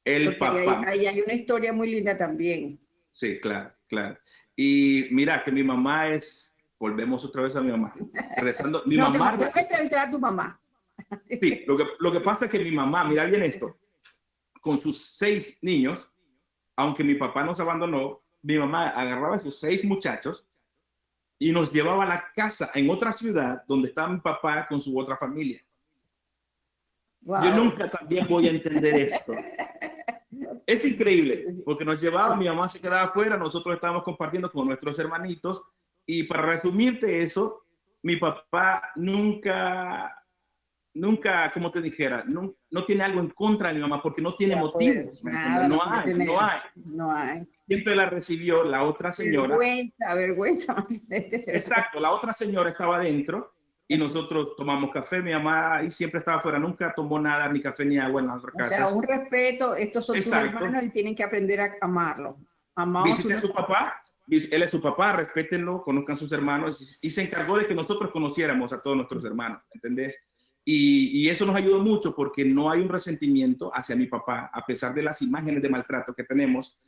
Ahí hay una historia muy linda también. Sí, claro. Y mira que mi mamá volvemos otra vez a mi mamá. Rezando. Tengo que entrevistar a tu mamá. Sí, lo que pasa es que mi mamá, mira bien esto, con sus 6 niños, aunque mi papá nos abandonó, mi mamá agarraba a sus 6 muchachos y nos llevaba a la casa en otra ciudad donde estaba mi papá con su otra familia. Wow. Yo nunca también voy a entender esto. Es increíble, porque nos llevaba, mi mamá se quedaba afuera, nosotros estábamos compartiendo con nuestros hermanitos, y para resumirte eso, mi papá nunca, como te dijera, no tiene algo en contra de mi mamá, porque no tiene motivos. No hay. Siempre la recibió la otra señora. Vergüenza. Exacto, la otra señora estaba adentro y nosotros tomamos café. Mi mamá ahí siempre estaba afuera, nunca tomó nada, ni café ni agua en las otras casas. O sea, un respeto, estos son tus hermanos y tienen que aprender a amarlo. Visiten a su papá, él es su papá, respétenlo, conozcan a sus hermanos, y se encargó de que nosotros conociéramos a todos nuestros hermanos, ¿entendés? Y eso nos ayudó mucho porque no hay un resentimiento hacia mi papá, a pesar de las imágenes de maltrato que tenemos,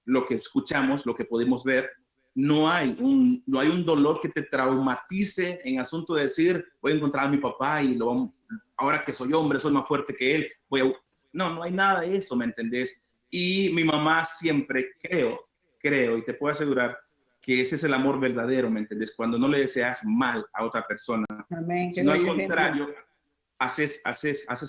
lo que escuchamos, lo que podemos ver. No hay un dolor que te traumatice en asunto de decir, voy a encontrar a mi papá y ahora que soy hombre, soy más fuerte que él. No hay nada de eso, ¿me entendés? Y mi mamá siempre, creo, y te puedo asegurar que ese es el amor verdadero, ¿me entendés? Cuando no le deseas mal a otra persona, sino al contrario, haces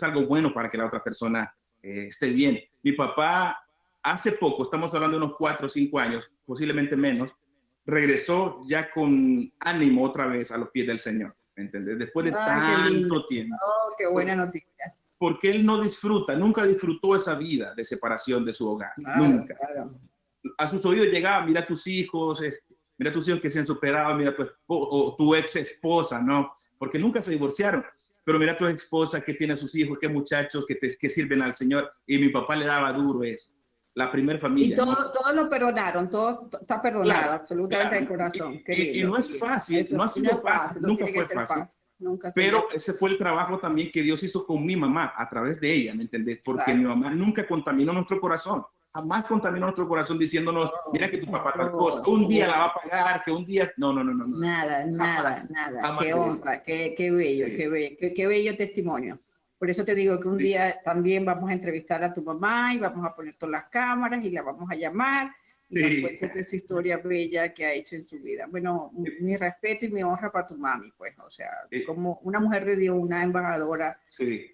algo bueno para que la otra persona esté bien. Mi papá, hace poco, estamos hablando de unos 4 o 5 años, posiblemente menos, regresó ya con ánimo otra vez a los pies del Señor, ¿me entendés? Después de tanto tiempo. Oh, qué buena noticia. Porque él nunca disfrutó esa vida de separación de su hogar, nunca. Claro. A sus oídos llegaba, mira tus hijos que se han superado, mira tu ex esposa, ¿no? Porque nunca se divorciaron, pero mira tu ex esposa que tiene a sus hijos, qué muchachos que sirven al Señor, y mi papá le daba duro eso. La primera familia. Y todos lo perdonaron, todo está perdonado, absolutamente de corazón. Y no es fácil, no ha sido fácil, nunca fue fácil. Pero ese fue el trabajo también que Dios hizo con mi mamá, a través de ella, ¿me entendés? Porque mi mamá nunca contaminó nuestro corazón. jamás contaminó nuestro corazón diciéndonos, mira que tu papá tal cosa, un día la va a pagar, que un día... No. Nada. Jamás Qué honra, qué bello, sí. qué bello testimonio. Por eso te digo que un Sí. día también vamos a entrevistar a tu mamá y vamos a poner todas las cámaras y la vamos a llamar y nos Sí. cuentes esa historia bella que ha hecho en su vida. Bueno, mi respeto y mi honra para tu mami, pues, o sea, Sí. como una mujer de Dios, una embajadora Sí.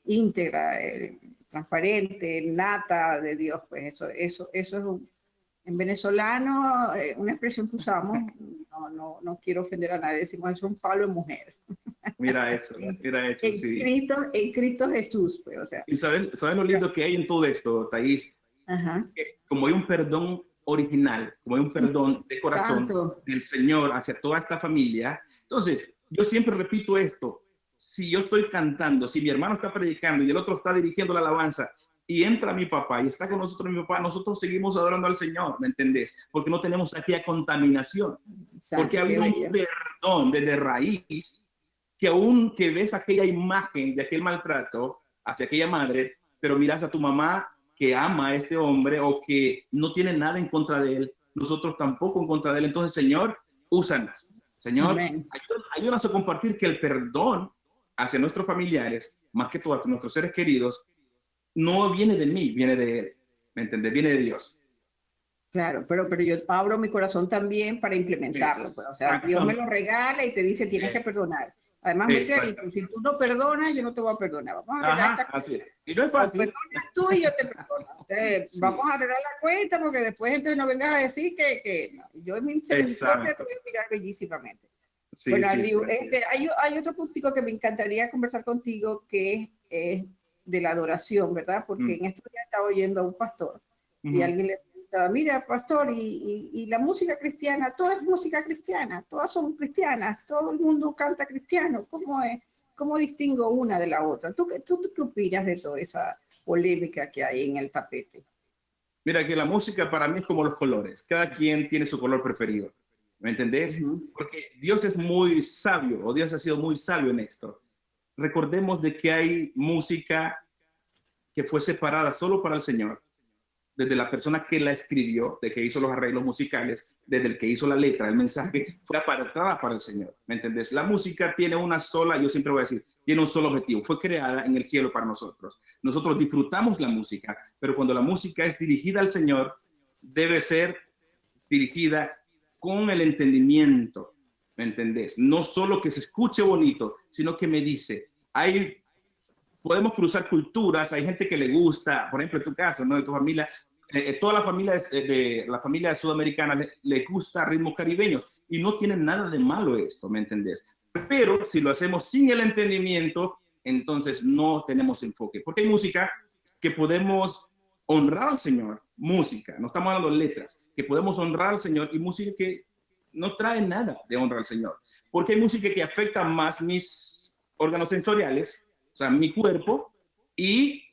íntegra, transparente, nata de Dios, pues eso es en venezolano, una expresión que usamos, no quiero ofender a nadie, decimos es un palo de mujer. Mira eso, sí. En Cristo Jesús, pues, o sea. Y ¿sabes lo lindo que hay en todo esto, Thais? Ajá. Que como hay un perdón original, como hay un perdón de corazón Santo. del Señor hacia toda esta familia, entonces yo siempre repito esto, si yo estoy cantando, si mi hermano está predicando y el otro está dirigiendo la alabanza y entra mi papá y está con nosotros mi papá, nosotros seguimos adorando al Señor, ¿me entendés? Porque no tenemos aquí a contaminación, Santo, porque ha habido un perdón desde raíz, que aún que ves aquella imagen de aquel maltrato hacia aquella madre, pero miras a tu mamá que ama a este hombre o que no tiene nada en contra de él, nosotros tampoco en contra de él. Entonces, Señor, úsanos. Señor, ayúdanos a compartir que el perdón hacia nuestros familiares, más que todo a nuestros seres queridos, no viene de mí, viene de él. ¿Me entiendes? Viene de Dios. Claro, pero yo abro mi corazón también para implementarlo. Pues, o sea, Dios me lo regala y te dice tienes que perdonar. Además, muy clarito, si tú no perdonas, yo no te voy a perdonar. Vamos a arreglar esta así es. Y no es fácil. Perdonas tú y yo te perdono. Entonces, vamos a arreglar la cuenta porque después entonces no vengas a decir que no. Yo en mi misericordia te voy a mirar bellísimamente. Sí, bueno, hay otro puntico que me encantaría conversar contigo que es de la adoración, ¿verdad? Porque en estos días estaba oyendo a un pastor y alguien le preguntaba, mira, pastor, y la música cristiana, todo es música cristiana, todas son cristianas, todo el mundo canta cristiano, ¿cómo es? ¿Cómo distingo una de la otra? ¿Tú qué opinas de toda esa polémica que hay en el tapete? Mira, que la música para mí es como los colores. Cada quien tiene su color preferido. ¿Me entendés? Porque Dios es muy sabio, o Dios ha sido muy sabio en esto. Recordemos de que hay música que fue separada solo para el Señor, desde la persona que la escribió, de que hizo los arreglos musicales, desde el que hizo la letra, el mensaje, fue apartada para el Señor. ¿Me entendés? La música tiene una sola, yo siempre voy a decir, tiene un solo objetivo. Fue creada en el cielo para nosotros. Nosotros disfrutamos la música, pero cuando la música es dirigida al Señor, debe ser dirigida con el entendimiento. ¿Me entendés? No solo que se escuche bonito, sino que me dice, podemos cruzar culturas, hay gente que le gusta, por ejemplo, en tu caso, ¿no? De tu familia, toda la familia sudamericana le gusta ritmos caribeños y no tiene nada de malo esto, ¿me entendés? Pero si lo hacemos sin el entendimiento, entonces no tenemos enfoque, porque hay música que podemos honrar al Señor, música, no estamos hablando de letras, que podemos honrar al Señor y música que no trae nada de honra al Señor, porque hay música que afecta más mis órganos sensoriales, o sea, mi cuerpo, y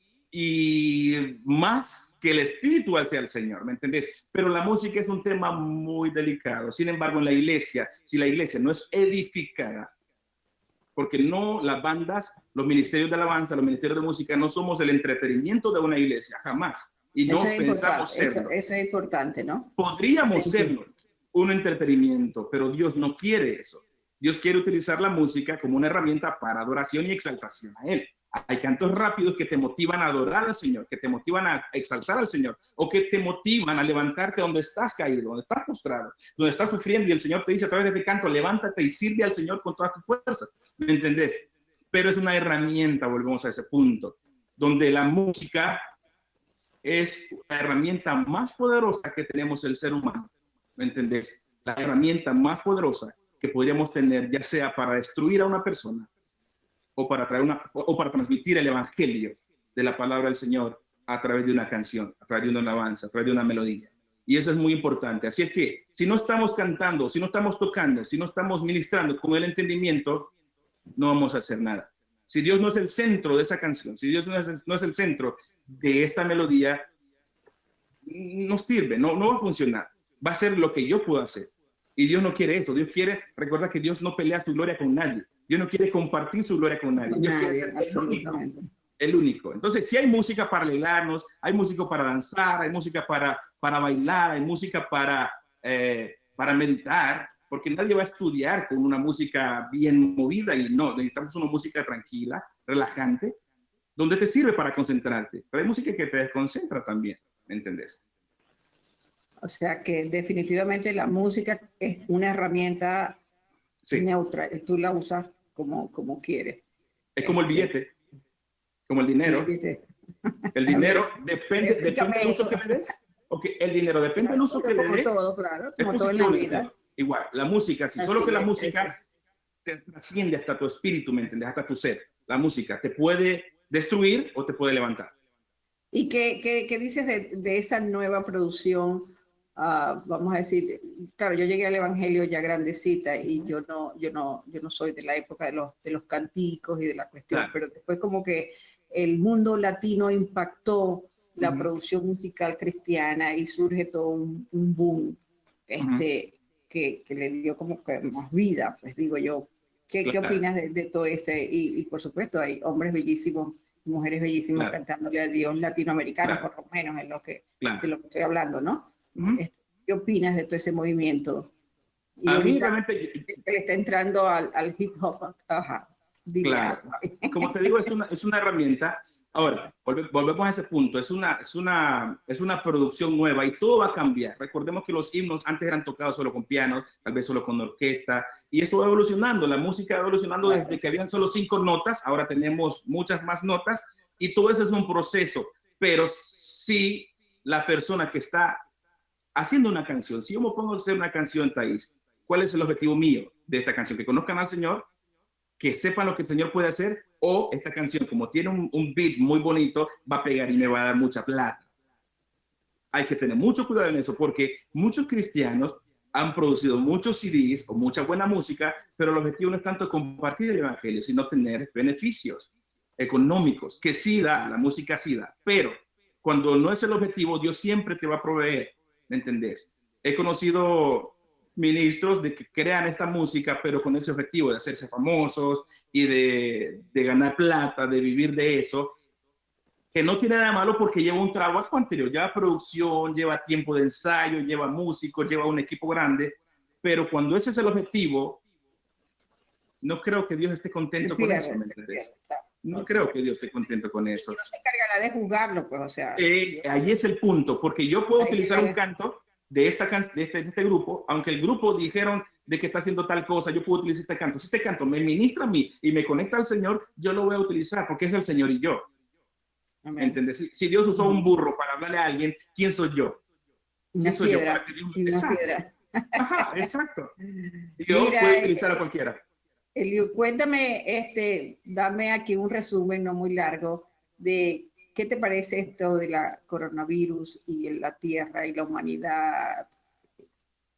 más que el espíritu hacia el Señor, ¿me entendés? Pero la música es un tema muy delicado. Sin embargo, en la iglesia, si la iglesia no es edificada, porque no las bandas, los ministerios de alabanza, los ministerios de música, no somos el entretenimiento de una iglesia, jamás. Y no pensamos serlo. Eso es importante, ¿no? Podríamos serlo, un entretenimiento, pero Dios no quiere eso. Dios quiere utilizar la música como una herramienta para adoración y exaltación a Él. Hay cantos rápidos que te motivan a adorar al Señor, que te motivan a exaltar al Señor, o que te motivan a levantarte donde estás caído, donde estás postrado, donde estás sufriendo, y el Señor te dice a través de este canto, levántate y sirve al Señor con todas tus fuerzas. ¿Me entendés? Pero es una herramienta, volvemos a ese punto, donde la música es la herramienta más poderosa que tenemos el ser humano. ¿Me entendés? La herramienta más poderosa que podríamos tener, ya sea para destruir a una persona o para transmitir el evangelio de la palabra del Señor a través de una canción, a través de una alabanza, a través de una melodía. Y eso es muy importante. Así es que si no estamos cantando, si no estamos tocando, si no estamos ministrando con el entendimiento, no vamos a hacer nada. Si Dios no es el centro de esa canción, si Dios no es el centro de esta melodía, no sirve, no va a funcionar. Va a ser lo que yo puedo hacer. Y Dios no quiere eso. Dios quiere, recuerda que Dios no pelea su gloria con nadie. Dios no quiere compartir su gloria con nadie. Dios quiere ser el único El único. Entonces, si hay música para alegrarnos, hay música para danzar, hay música para bailar, hay música para meditar, porque nadie va a estudiar con una música bien movida y no, necesitamos una música tranquila, relajante, donde te sirve para concentrarte. Pero hay música que te desconcentra también, ¿me entendés? O sea que definitivamente la música es una herramienta Sí. neutra, y tú la usas como quieres. Es como el billete, como el dinero. El dinero depende del uso que le des. Okay, el dinero depende del uso que le des. Todo, claro, Es como todo en la positivo, vida. igual, la música, si Así solo que la es, música te trasciende hasta tu espíritu, ¿me entiendes? Hasta tu ser. La música te puede destruir o te puede levantar. ¿Y qué dices de esa nueva producción? Vamos a decir, claro, yo llegué al Evangelio ya grandecita y yo no soy de la época de los canticos y de la cuestión, Claro. pero después como que el mundo latino impactó la producción musical cristiana y surge todo un boom que le dio como que más vida, pues digo yo. ¿Qué opinas de todo ese? Y por supuesto hay hombres bellísimos, mujeres bellísimas cantándole a Dios latinoamericanos, por lo menos en lo que, de lo que estoy hablando, ¿no? ¿Qué opinas de todo ese movimiento? Y a mí ahorita realmente... que le está entrando al hip hop. Ajá. Claro. Como te digo, es una herramienta. Ahora, volvemos a ese punto. Es una producción nueva y todo va a cambiar. Recordemos que los himnos antes eran tocados solo con pianos, tal vez solo con orquesta, y eso va evolucionando. La música va evolucionando desde que habían solo 5 notas, ahora tenemos muchas más notas, y todo eso es un proceso. Pero si la persona que está haciendo una canción, si yo me pongo a hacer una canción, Thais, ¿cuál es el objetivo mío de esta canción? Que conozcan al Señor, que sepan lo que el Señor puede hacer, o esta canción, como tiene un beat muy bonito, va a pegar y me va a dar mucha plata. Hay que tener mucho cuidado en eso, porque muchos cristianos han producido muchos CDs o mucha buena música, pero el objetivo no es tanto compartir el evangelio, sino tener beneficios económicos, que sí da, la música sí da, pero cuando no es el objetivo, Dios siempre te va a proveer, ¿me entendés? He conocido ministros de que crean esta música, pero con ese objetivo de hacerse famosos y de ganar plata, de vivir de eso, que no tiene nada malo porque lleva un trabajo anterior, lleva producción, lleva tiempo de ensayo, lleva músicos, lleva un equipo grande, pero cuando ese es el objetivo, no creo que Dios esté contento con eso, ¿me entiendes? No creo que Dios esté contento con eso. Y no se encargará de juzgarlo, pues, o sea. Ahí es el punto, porque yo puedo utilizar un canto de este grupo, aunque el grupo dijeron de que está haciendo tal cosa, yo puedo utilizar este canto. Si este canto me ministra a mí y me conecta al Señor, yo lo voy a utilizar porque es el Señor y yo. ¿Me entiendes? Si Dios usó un burro para hablarle a alguien, ¿quién soy yo? ¿Quién soy yo para que Dios me piedra? Ajá, exacto. Dios puede utilizar a cualquiera. Elio, cuéntame, dame aquí un resumen no muy largo de qué te parece esto de la coronavirus y la Tierra y la humanidad.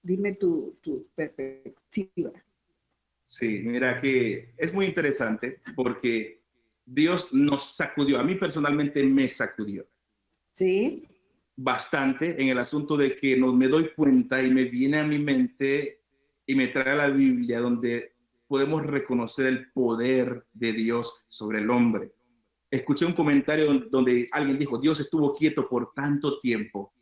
Dime tu perspectiva. Sí, mira que es muy interesante porque Dios nos sacudió. A mí personalmente me sacudió. Sí. Bastante en el asunto de que me doy cuenta y me viene a mi mente y me trae a la Biblia donde podemos reconocer el poder de Dios sobre el hombre. Escuché un comentario donde alguien dijo, Dios estuvo quieto por tanto tiempo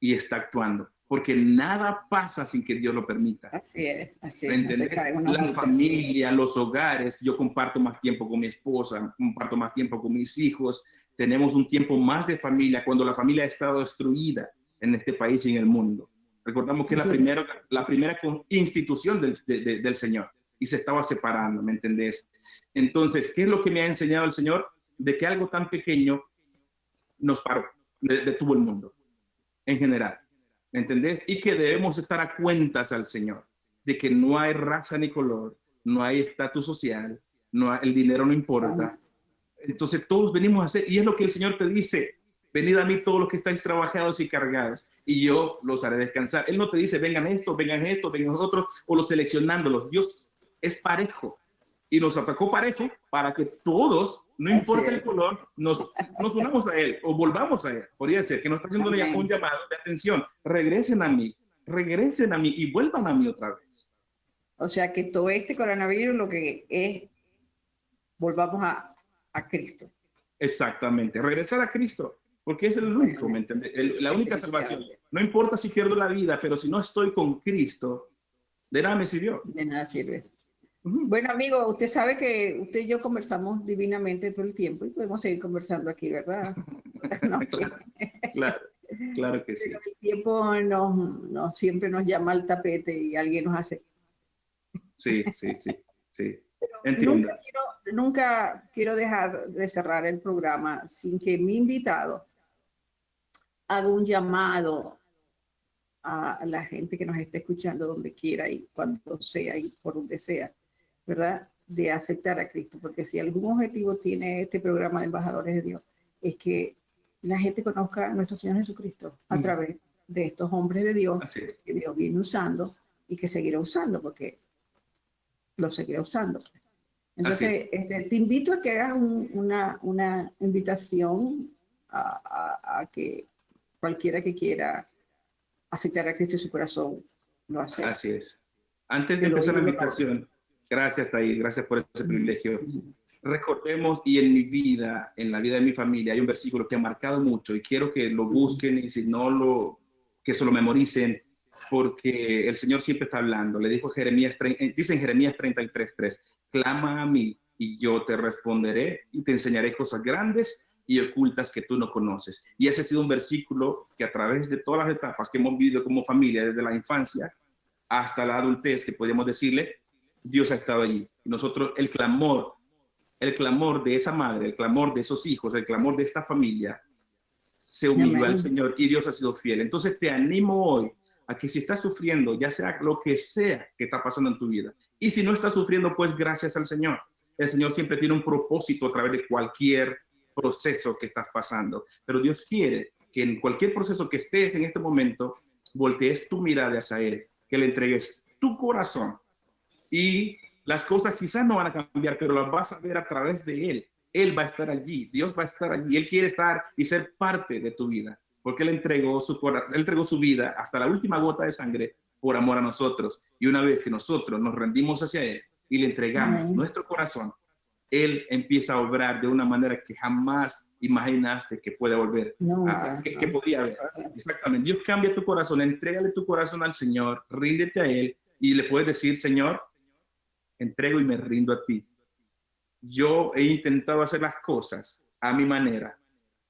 y está actuando, porque nada pasa sin que Dios lo permita. Así es, así es. La familia, los hogares, yo comparto más tiempo con mi esposa, comparto más tiempo con mis hijos, tenemos un tiempo más de familia cuando la familia ha estado destruida en este país y en el mundo. Recordamos que es la primera institución del Señor y se estaba separando, ¿me entendés? Entonces, ¿qué es lo que me ha enseñado el Señor? De que algo tan pequeño nos paró, detuvo el mundo en general, ¿me entendés? Y que debemos estar a cuentas al Señor, de que no hay raza ni color, no hay estatus social, el dinero no importa. Entonces todos venimos a hacer, y es lo que el Señor te dice, venid a mí todos los que estáis trabajados y cargados, y yo los haré descansar. Él no te dice, vengan vengan otros, o los seleccionándolos. Dios es parejo, y nos atacó parejo para que todos, no importa el color, nos unamos a Él, o volvamos a Él. Podría ser que nos está haciendo un llamado de atención. Regresen a mí, y vuelvan a mí otra vez. O sea que todo este coronavirus lo que es, volvamos a Cristo. Exactamente, regresar a Cristo, porque es el único, ¿me entiendes? La única salvación. No importa si pierdo la vida, pero si no estoy con Cristo, de nada me sirvió. De nada sirve. Bueno, amigo, usted sabe que usted y yo conversamos divinamente todo el tiempo y podemos seguir conversando aquí, ¿verdad? Claro, claro que sí. Pero el tiempo siempre nos llama al tapete y alguien nos hace. Sí. Entiendo. Nunca quiero dejar de cerrar el programa sin que mi invitado haga un llamado a la gente que nos esté escuchando donde quiera y cuando sea y por donde sea, ¿verdad? De aceptar a Cristo, porque si algún objetivo tiene este programa de Embajadores de Dios, es que la gente conozca a nuestro Señor Jesucristo a través de estos hombres de Dios que Dios viene usando y que seguirá usando, porque lo seguirá usando. Entonces, te invito a que hagas una invitación a que cualquiera que quiera aceptar a Cristo en su corazón lo hace. Así es. Antes de empezar la invitación, gracias, Thais, gracias por ese privilegio. Recordemos, y en mi vida, en la vida de mi familia, hay un versículo que ha marcado mucho y quiero que lo busquen y si no que se lo memoricen, porque el Señor siempre está hablando. Le dijo Jeremías, dice en Jeremías 33:3, clama a mí y yo te responderé y te enseñaré cosas grandes y ocultas que tú no conoces. Y ese ha sido un versículo que a través de todas las etapas que hemos vivido como familia, desde la infancia hasta la adultez, que podríamos decirle, Dios ha estado allí. Y nosotros, el clamor de esa madre, el clamor de esos hijos, el clamor de esta familia, se humilló al Señor y Dios ha sido fiel. Entonces te animo hoy a que si estás sufriendo, ya sea lo que sea que está pasando en tu vida, y si no estás sufriendo, pues gracias al Señor. El Señor siempre tiene un propósito a través de cualquier proceso que estás pasando, pero Dios quiere que en cualquier proceso que estés en este momento, voltees tu mirada hacia Él, que le entregues tu corazón y las cosas quizás no van a cambiar, pero las vas a ver a través de Él. Él va a estar allí, Dios va a estar allí, Él quiere estar y ser parte de tu vida, porque Él entregó su vida hasta la última gota de sangre por amor a nosotros. Y una vez que nosotros nos rendimos hacia Él y le entregamos nuestro corazón, Él empieza a obrar de una manera que jamás imaginaste que puede volver, que podía haber. Exactamente. Dios cambia tu corazón, entrégale tu corazón al Señor, ríndete a Él y le puedes decir, Señor, entrego y me rindo a ti. Yo he intentado hacer las cosas a mi manera,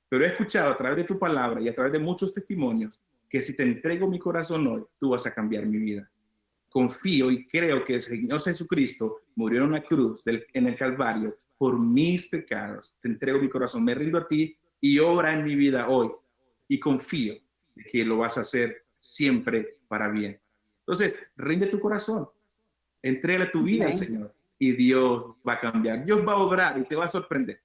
pero he escuchado a través de tu palabra y a través de muchos testimonios que si te entrego mi corazón hoy, tú vas a cambiar mi vida. Confío y creo que el Señor Jesucristo murió en una cruz en el Calvario por mis pecados. Te entrego mi corazón, me rindo a ti y obra en mi vida hoy. Y confío que lo vas a hacer siempre para bien. Entonces, rinde tu corazón, entrégale tu vida al Señor y Dios va a cambiar. Dios va a obrar y te va a sorprender.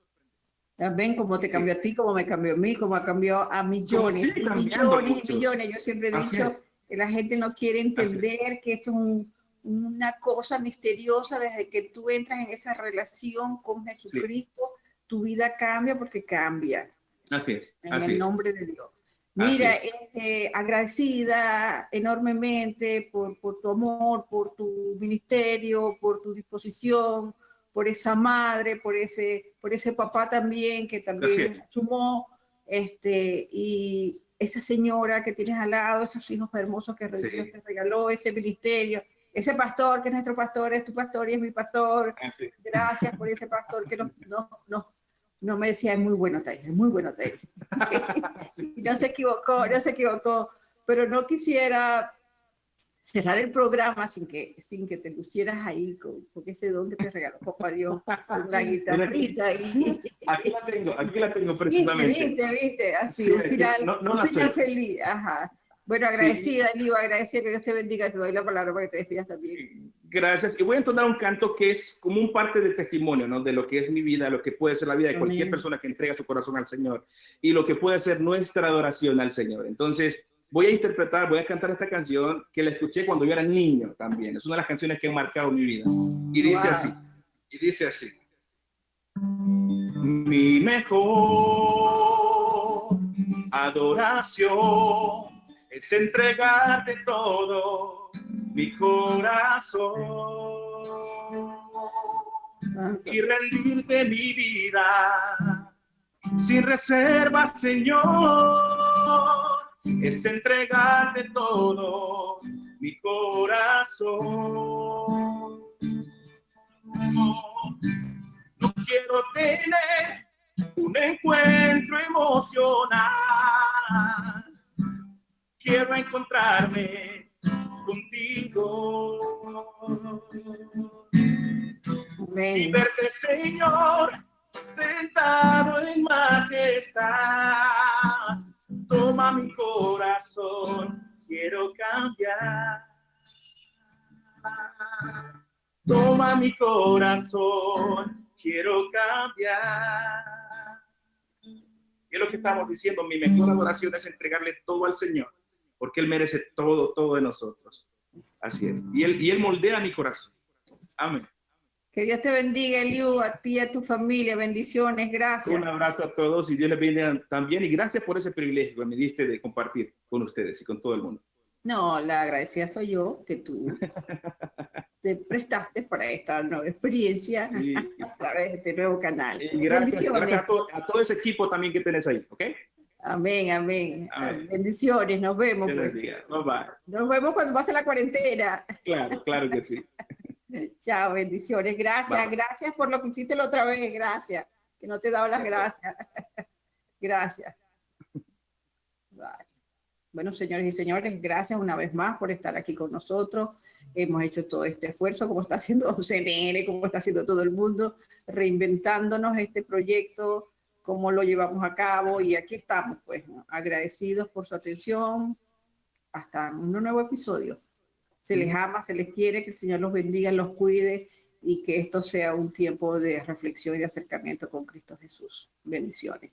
Ven cómo te cambió a ti, cómo me cambió a mí, cómo cambió a millones, millones y millones. Yo siempre he dicho que la gente no quiere entender que esto es una cosa misteriosa. Desde que tú entras en esa relación con Jesucristo, tu vida cambia porque cambia. Así es. En el nombre de Dios. Mira, agradecida enormemente por tu amor, por tu ministerio, por tu disposición, por esa madre, por ese papá también, que también sumó, y esa señora que tienes al lado, esos hijos hermosos que Dios te regaló, ese ministerio, ese pastor que es nuestro pastor, es tu pastor y es mi pastor. Gracias por ese pastor que no me decía, es muy bueno, Thais, es muy bueno, Thais. No se equivocó, pero no quisiera cerrar el programa sin que te lucieras ahí con ese don que te regaló papá Dios, con la guitarrita. Aquí la tengo precisamente. ¿Viste? Así, un final feliz. Ajá. Bueno, agradecida, Elio, agradecida, que Dios te bendiga, te doy la palabra para que te despidas también. Gracias. Y voy a entonar un canto que es como un parte del testimonio, ¿no? De lo que es mi vida, lo que puede ser la vida de cualquier persona que entrega su corazón al Señor y lo que puede ser nuestra adoración al Señor. Entonces, voy a cantar esta canción que la escuché cuando yo era niño también. Es una de las canciones que han marcado mi vida. Y dice así. Mi mejor adoración es entregarte todo mi corazón y rendirte mi vida sin reservas, Señor, es entregarte todo mi corazón. No quiero tener un encuentro emocional, quiero encontrarme contigo. Amén. Y verte, Señor, sentado en majestad. Toma mi corazón, quiero cambiar. Toma mi corazón, quiero cambiar. Y es lo que estamos diciendo, mi mejor adoración es entregarle todo al Señor, porque Él merece todo, todo de nosotros. Así es. Y Él moldea mi corazón. Amén. Que Dios te bendiga, Eliu, a ti y a tu familia. Bendiciones, gracias. Un abrazo a todos y Dios les bendiga también. Y gracias por ese privilegio que me diste de compartir con ustedes y con todo el mundo. No, la agradecida soy yo, que tú te prestaste para esta nueva experiencia Sí. a través de este nuevo canal. Y gracias a todo ese equipo también que tenés ahí, ¿ok? Amén, amén. Amén. Bendiciones, nos vemos. Dios les Pues. bendiga. Bye bye. Nos vemos cuando pase la cuarentena. Claro, claro que sí. Chao, bendiciones. Gracias, Bye. Gracias por lo que hiciste la otra vez. Gracias. Que no te he dado las gracias. Gracias. Bye. Bueno, señores y señores, gracias una vez más por estar aquí con nosotros. Hemos hecho todo este esfuerzo, como está haciendo CNN, como está haciendo todo el mundo, reinventándonos este proyecto, cómo lo llevamos a cabo, y aquí estamos, pues, ¿no? Agradecidos por su atención. Hasta un nuevo episodio. Se les ama, se les quiere, que el Señor los bendiga, los cuide, y que esto sea un tiempo de reflexión y de acercamiento con Cristo Jesús. Bendiciones.